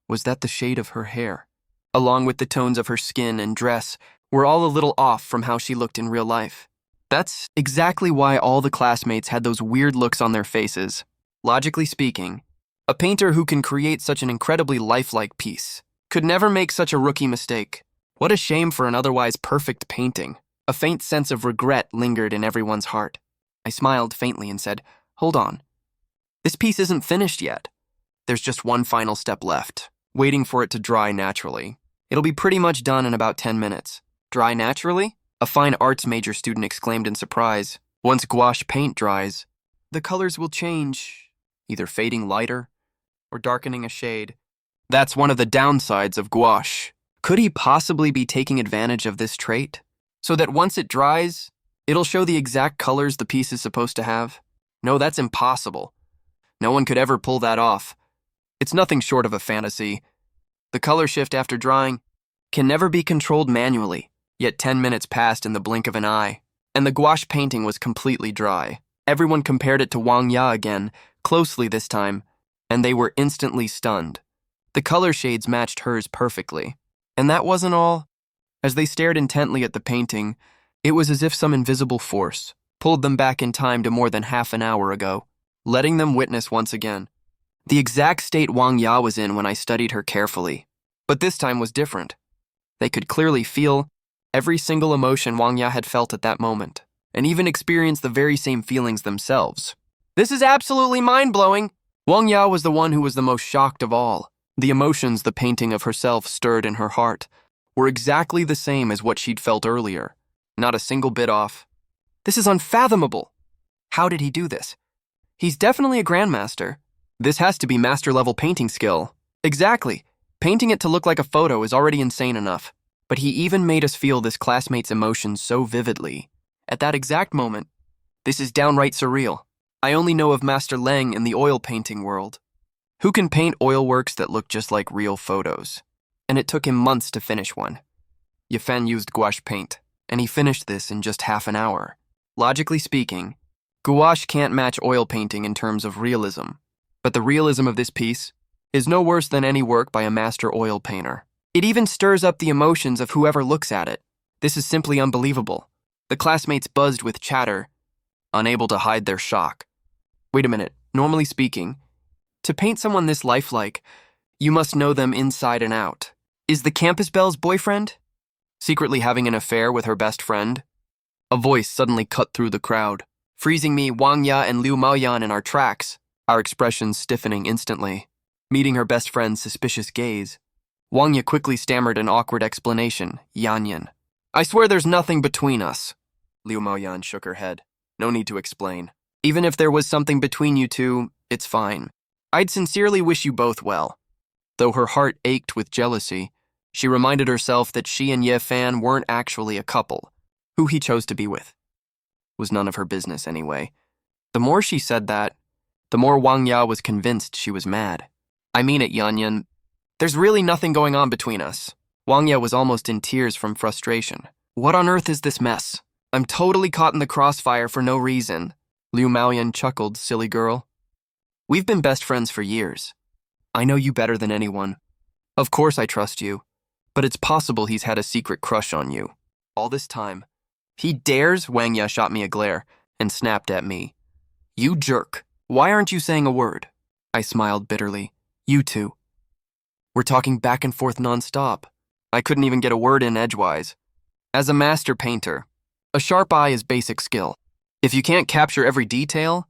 was that the shade of her hair, along with the tones of her skin and dress, were all a little off from how she looked in real life. That's exactly why all the classmates had those weird looks on their faces. Logically speaking, a painter who can create such an incredibly lifelike piece could never make such a rookie mistake. What a shame for an otherwise perfect painting. A faint sense of regret lingered in everyone's heart. I smiled faintly and said, Hold on. This piece isn't finished yet. There's just one final step left, waiting for it to dry naturally. It'll be pretty much done in about 10 minutes. Dry naturally? A fine arts major student exclaimed in surprise. Once gouache paint dries, the colors will change, either fading lighter or darkening a shade. That's one of the downsides of gouache. Could he possibly be taking advantage of this trait? So that once it dries, it'll show the exact colors the piece is supposed to have? No, that's impossible. No one could ever pull that off. It's nothing short of a fantasy. The color shift after drying can never be controlled manually. Yet 10 minutes passed in the blink of an eye, and the gouache painting was completely dry. Everyone compared it to Wang Ya again, closely this time, and they were instantly stunned. The color shades matched hers perfectly. And that wasn't all. As they stared intently at the painting, it was as if some invisible force pulled them back in time to more than half an hour ago, letting them witness once again the exact state Wang Ya was in when I studied her carefully. But this time was different. They could clearly feel every single emotion Wang Ya had felt at that moment, and even experience the very same feelings themselves. This is absolutely mind-blowing! Wang Ya was the one who was the most shocked of all. The emotions the painting of herself stirred in her heart were exactly the same as what she'd felt earlier, not a single bit off. This is unfathomable! How did he do this? He's definitely a grandmaster. This has to be master-level painting skill. Exactly. Painting it to look like a photo is already insane enough. But he even made us feel this classmate's emotions so vividly. At that exact moment, this is downright surreal. I only know of Master Leng in the oil painting world, who can paint oil works that look just like real photos. And it took him months to finish one. Yifan used gouache paint, and he finished this in just half an hour. Logically speaking, gouache can't match oil painting in terms of realism, but the realism of this piece is no worse than any work by a master oil painter. It even stirs up the emotions of whoever looks at it. This is simply unbelievable. The classmates buzzed with chatter unable to hide their shock. Wait a minute, normally speaking, to paint someone this lifelike, you must know them inside and out. Is the campus belle's boyfriend secretly having an affair with her best friend? A voice suddenly cut through the crowd, freezing me, Wang Ya, and Liu Maoyan in our tracks, our expressions stiffening instantly. Meeting her best friend's suspicious gaze, Wang Ya quickly stammered an awkward explanation, Yanyan. I swear there's nothing between us. Liu Maoyan shook her head. No need to explain. Even if there was something between you two, it's fine. I'd sincerely wish you both well. Though her heart ached with jealousy, she reminded herself that she and Ye Fan weren't actually a couple. Who he chose to be with was none of her business anyway. The more she said that, the more Wang Ya was convinced she was mad. I mean it, Yanyan. There's really nothing going on between us. Wang Ya was almost in tears from frustration. What on earth is this mess? I'm totally caught in the crossfire for no reason. Liu Maoyan chuckled, silly girl. We've been best friends for years. I know you better than anyone. Of course I trust you, but it's possible he's had a secret crush on you. All this time. He dares? Wang Ya shot me a glare and snapped at me. You jerk. Why aren't you saying a word? I smiled bitterly. You two. We're talking back and forth nonstop. I couldn't even get a word in edgewise. As a master painter, a sharp eye is basic skill. If you can't capture every detail,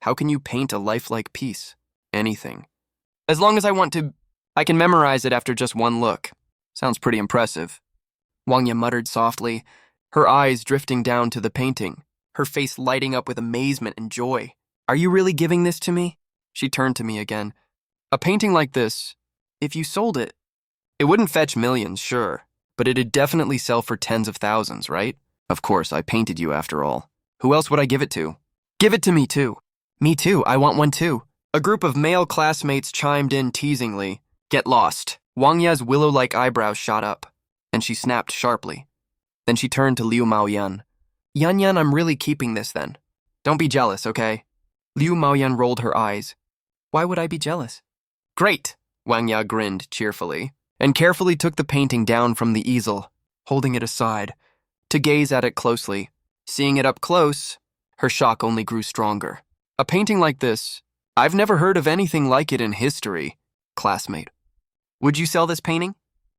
how can you paint a lifelike piece? Anything. As long as I want to, I can memorize it after just one look. Sounds pretty impressive. Wang Ya muttered softly, her eyes drifting down to the painting, her face lighting up with amazement and joy. Are you really giving this to me? She turned to me again. A painting like this, if you sold it, it wouldn't fetch millions, sure, but it'd definitely sell for tens of thousands, right? Of course, I painted you after all. Who else would I give it to? Give it to me too. Me too, I want one too. A group of male classmates chimed in teasingly. Get lost. Wang Ya's willow-like eyebrows shot up, and she snapped sharply. Then she turned to Liu Maoyan. Yanyan, I'm really keeping this then. Don't be jealous, okay? Liu Maoyan rolled her eyes. Why would I be jealous? Great, Wang Ya grinned cheerfully, and carefully took the painting down from the easel, holding it aside, to gaze at it closely. Seeing it up close, her shock only grew stronger. A painting like this, I've never heard of anything like it in history. Classmate. Would you sell this painting?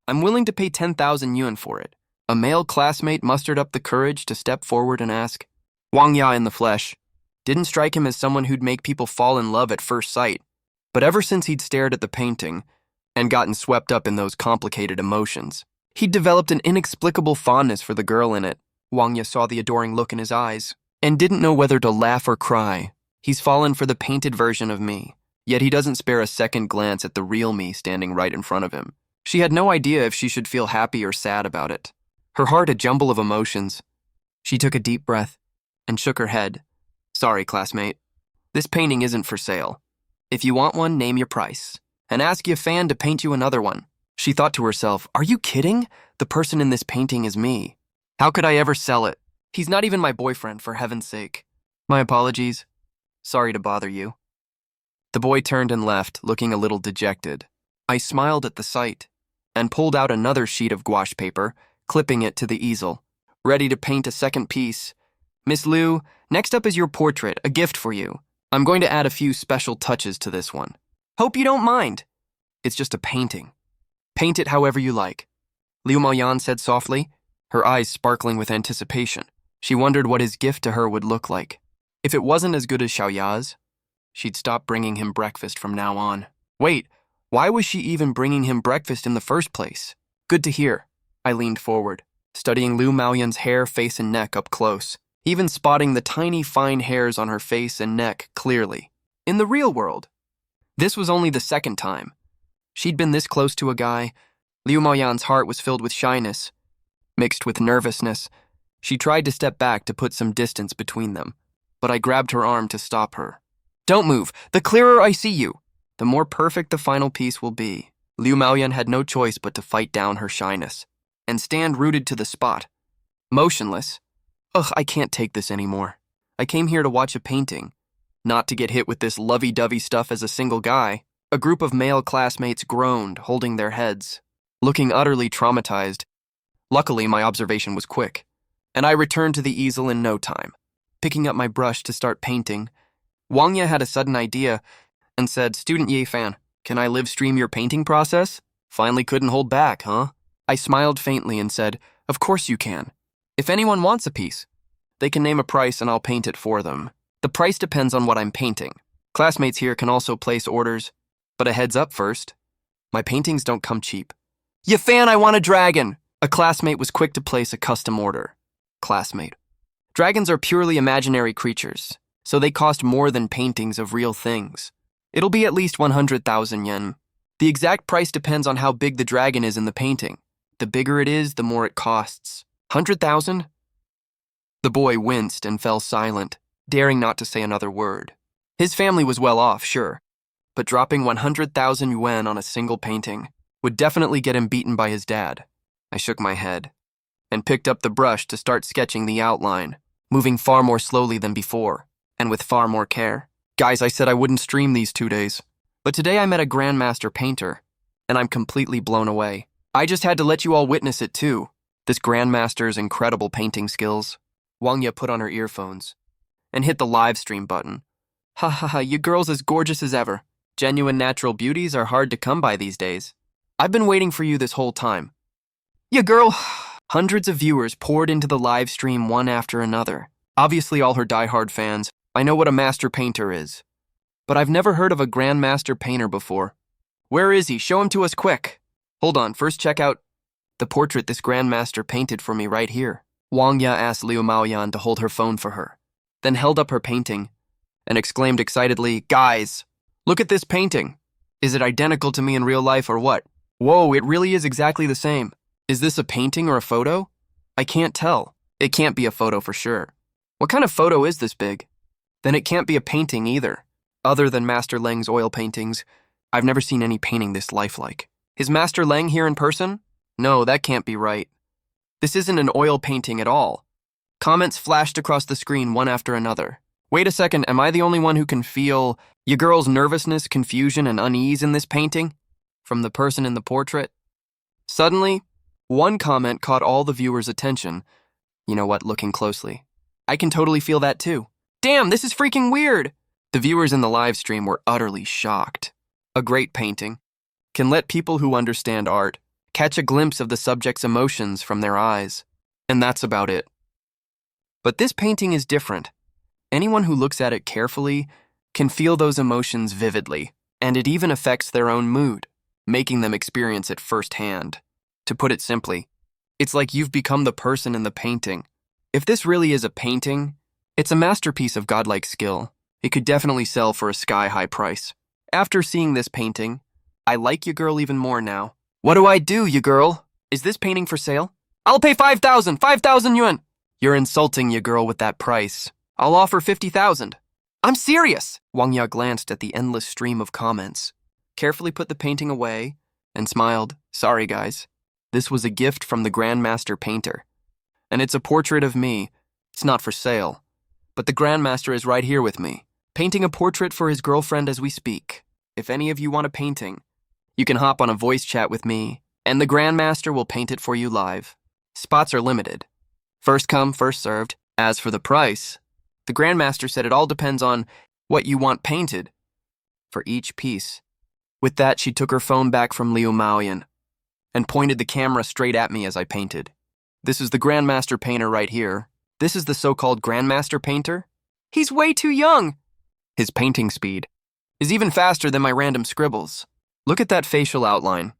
I'm willing to pay 10,000 yuan for it. A male classmate mustered up the courage to step forward and ask. Wang Ya in the flesh didn't strike him as someone who'd make people fall in love at first sight, but ever since he'd stared at the painting and gotten swept up in those complicated emotions, he'd developed an inexplicable fondness for the girl in it. Wang Ya saw the adoring look in his eyes and didn't know whether to laugh or cry. He's fallen for the painted version of me, yet he doesn't spare a second glance at the real me standing right in front of him. She had no idea if she should feel happy or sad about it. Her heart a jumble of emotions. She took a deep breath and shook her head. Sorry, classmate. This painting isn't for sale. If you want one, name your price, and ask your fan to paint you another one. She thought to herself, are you kidding? The person in this painting is me. How could I ever sell it? He's not even my boyfriend, for heaven's sake. My apologies. Sorry to bother you. The boy turned and left, looking a little dejected. I smiled at the sight and pulled out another sheet of gouache paper, clipping it to the easel, ready to paint a second piece. Miss Liu, next up is your portrait, a gift for you. I'm going to add a few special touches to this one. Hope you don't mind. It's just a painting. Paint it however you like. Liu Maoyan said softly, her eyes sparkling with anticipation. She wondered what his gift to her would look like. If it wasn't as good as Xiaoya's, she'd stop bringing him breakfast from now on. Wait, why was she even bringing him breakfast in the first place? Good to hear. I leaned forward, studying Liu Maoyan's hair, face, and neck up close, even spotting the tiny fine hairs on her face and neck clearly. In the real world, this was only the second time she'd been this close to a guy. Liu Maoyan's heart was filled with shyness, mixed with nervousness. She tried to step back to put some distance between them, but I grabbed her arm to stop her. Don't move. The clearer I see you, the more perfect the final piece will be. Liu Maoyan had no choice but to fight down her shyness and stand rooted to the spot, motionless. Ugh, I can't take this anymore. I came here to watch a painting, not to get hit with this lovey-dovey stuff as a single guy. A group of male classmates groaned, holding their heads, looking utterly traumatized. Luckily, my observation was quick, and I returned to the easel in no time. picking up my brush to start painting. Wangya had a sudden idea and said, "Student Ye Fan, can I live stream your painting process?" Finally couldn't hold back, huh? I smiled faintly and said, "Of course you can. If anyone wants a piece, they can name a price and I'll paint it for them. The price depends on what I'm painting. Classmates here can also place orders, but a heads up first. My paintings don't come cheap." "Ye Fan, I want a dragon!" A classmate was quick to place a custom order. Classmate. Dragons are purely imaginary creatures, so they cost more than paintings of real things. It'll be at least 100,000 yen. The exact price depends on how big the dragon is in the painting. The bigger it is, the more it costs. 100,000? The boy winced and fell silent, daring not to say another word. His family was well off, sure, but dropping 100,000 yuan on a single painting would definitely get him beaten by his dad. I shook my head and picked up the brush to start sketching the outline, moving far more slowly than before, and with far more care. Guys, I said I wouldn't stream these 2 days, but today I met a grandmaster painter, and I'm completely blown away. I just had to let you all witness it too, this grandmaster's incredible painting skills. Wangya put on her earphones and hit the live stream button. "Ha ha ha, you girls as gorgeous as ever. Genuine natural beauties are hard to come by these days. I've been waiting for you this whole time." "You girl." Hundreds of viewers poured into the live stream one after another. Obviously all her diehard fans. I know what a master painter is, but I've never heard of a grandmaster painter before. Where is he? Show him to us quick. Hold on, first check out the portrait this grandmaster painted for me right here. Wangya asked Liu Maoyan to hold her phone for her, then held up her painting and exclaimed excitedly, "Guys, look at this painting. Is it identical to me in real life or what? Whoa, it really is exactly the same. Is this a painting or a photo? I can't tell. It can't be a photo for sure. What kind of photo is this big? Then it can't be a painting either. Other than Master Leng's oil paintings, I've never seen any painting this lifelike. Is Master Leng here in person? No, that can't be right. This isn't an oil painting at all." Comments flashed across the screen one after another. Wait a second, am I the only one who can feel your girl's nervousness, confusion, and unease in this painting? From the person in the portrait? Suddenly, one comment caught all the viewers' attention. You know what, looking closely. I can totally feel that too. Damn, this is freaking weird! The viewers in the live stream were utterly shocked. A great painting can let people who understand art catch a glimpse of the subject's emotions from their eyes, and that's about it. But this painting is different. Anyone who looks at it carefully can feel those emotions vividly, and it even affects their own mood, making them experience it firsthand. To put it simply, it's like you've become the person in the painting. If this really is a painting, it's a masterpiece of godlike skill. It could definitely sell for a sky-high price. After seeing this painting, I like you girl even more now. What do I do, you girl? Is this painting for sale? I'll pay 5,000 yuan. You're insulting you girl with that price. I'll offer 50,000. I'm serious. Wangya glanced at the endless stream of comments, carefully put the painting away, and smiled. Sorry, guys. This was a gift from the Grandmaster Painter. And it's a portrait of me. It's not for sale. But the Grandmaster is right here with me, painting a portrait for his girlfriend as we speak. If any of you want a painting, you can hop on a voice chat with me, and the Grandmaster will paint it for you live. Spots are limited. First come, first served. As for the price, the Grandmaster said it all depends on what you want painted for each piece. With that, she took her phone back from Liu Maoyan and pointed the camera straight at me as I painted. This is the Grandmaster Painter right here. This is the so-called Grandmaster Painter. He's way too young. His painting speed is even faster than my random scribbles. Look at that facial outline.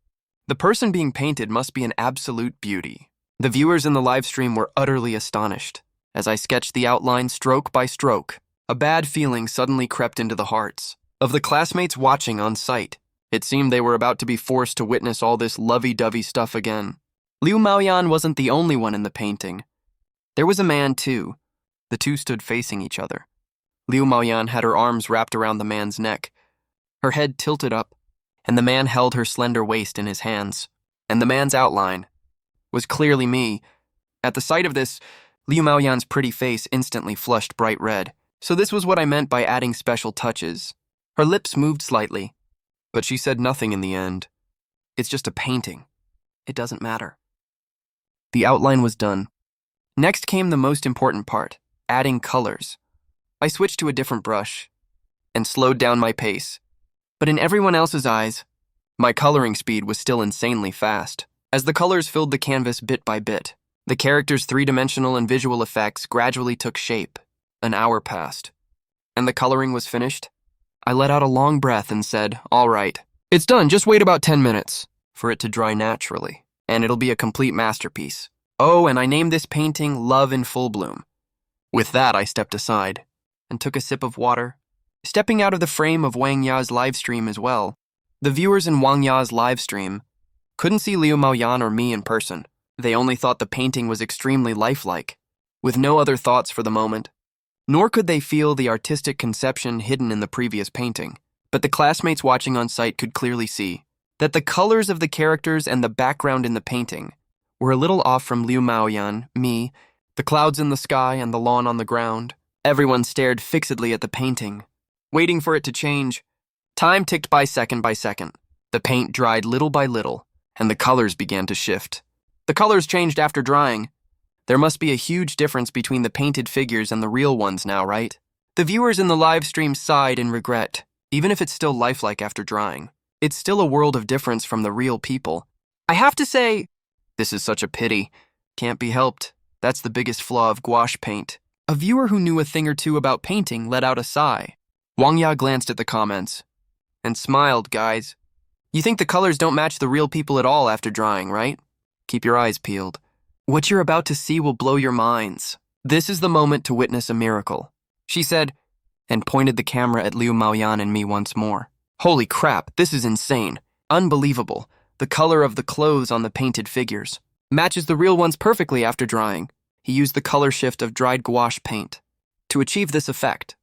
The person being painted must be an absolute beauty. The viewers in the live stream were utterly astonished. As I sketched the outline stroke by stroke, a bad feeling suddenly crept into the hearts of the classmates watching on site. It seemed they were about to be forced to witness all this lovey-dovey stuff again. Liu Maoyan wasn't the only one in the painting. There was a man too. The two stood facing each other. Liu Maoyan had her arms wrapped around the man's neck, her head tilted up, and the man held her slender waist in his hands. And the man's outline was clearly me. At the sight of this, Liu Maoyan's pretty face instantly flushed bright red. So this was what I meant by adding special touches. Her lips moved slightly, but she said nothing in the end. It's just a painting. It doesn't matter. The outline was done. Next came the most important part, adding colors. I switched to a different brush and slowed down my pace. But in everyone else's eyes, my coloring speed was still insanely fast. As the colors filled the canvas bit by bit, the characters' three-dimensional and visual effects gradually took shape. An hour passed, and the coloring was finished. I let out a long breath and said, "All right, it's done, just wait about 10 minutes for it to dry naturally, and it'll be a complete masterpiece. Oh, and I named this painting Love in Full Bloom." With that, I stepped aside and took a sip of water, stepping out of the frame of Wang Ya's livestream as well. The viewers in Wang Ya's livestream couldn't see Liu Maoyan or me in person. They only thought the painting was extremely lifelike, with no other thoughts for the moment. Nor could they feel the artistic conception hidden in the previous painting. But the classmates watching on site could clearly see that the colors of the characters and the background in the painting were a little off from Liu Maoyan, me, the clouds in the sky, and the lawn on the ground. Everyone stared fixedly at the painting, waiting for it to change. Time ticked by second. The paint dried little by little, and the colors began to shift. The colors changed after drying. There must be a huge difference between the painted figures and the real ones now, right? The viewers in the live stream sighed in regret. Even if it's still lifelike after drying, it's still a world of difference from the real people. I have to say, this is such a pity. Can't be helped. That's the biggest flaw of gouache paint. A viewer who knew a thing or two about painting let out a sigh. Wang Ya glanced at the comments and smiled, "Guys, you think the colors don't match the real people at all after drying, right? Keep your eyes peeled. What you're about to see will blow your minds. This is the moment to witness a miracle," she said, and pointed the camera at Liu Maoyan and me once more. Holy crap, this is insane. Unbelievable. The color of the clothes on the painted figures matches the real ones perfectly after drying. He used the color shift of dried gouache paint to achieve this effect.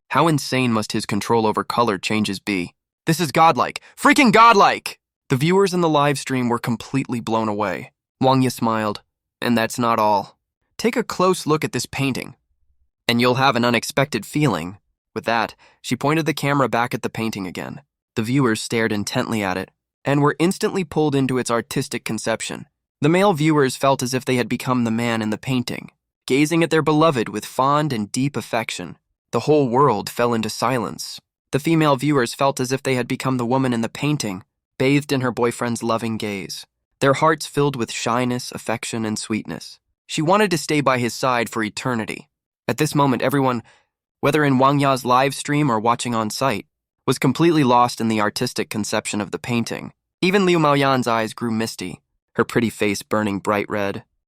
How insane must his control over color changes be? This is godlike. Freaking godlike! The viewers in the live stream were completely blown away. Wang Ya smiled. And that's not all. Take a close look at this painting, and you'll have an unexpected feeling. With that, she pointed the camera back at the painting again. The viewers stared intently at it, and were instantly pulled into its artistic conception. The male viewers felt as if they had become the man in the painting, gazing at their beloved with fond and deep affection. The whole world fell into silence. The female viewers felt as if they had become the woman in the painting, bathed in her boyfriend's loving gaze. Their hearts filled with shyness, affection, and sweetness. She wanted to stay by his side for eternity. At this moment, everyone, whether in Wang Ya's live stream or watching on site, was completely lost in the artistic conception of the painting. Even Liu Maoyan's eyes grew misty, her pretty face burning bright red.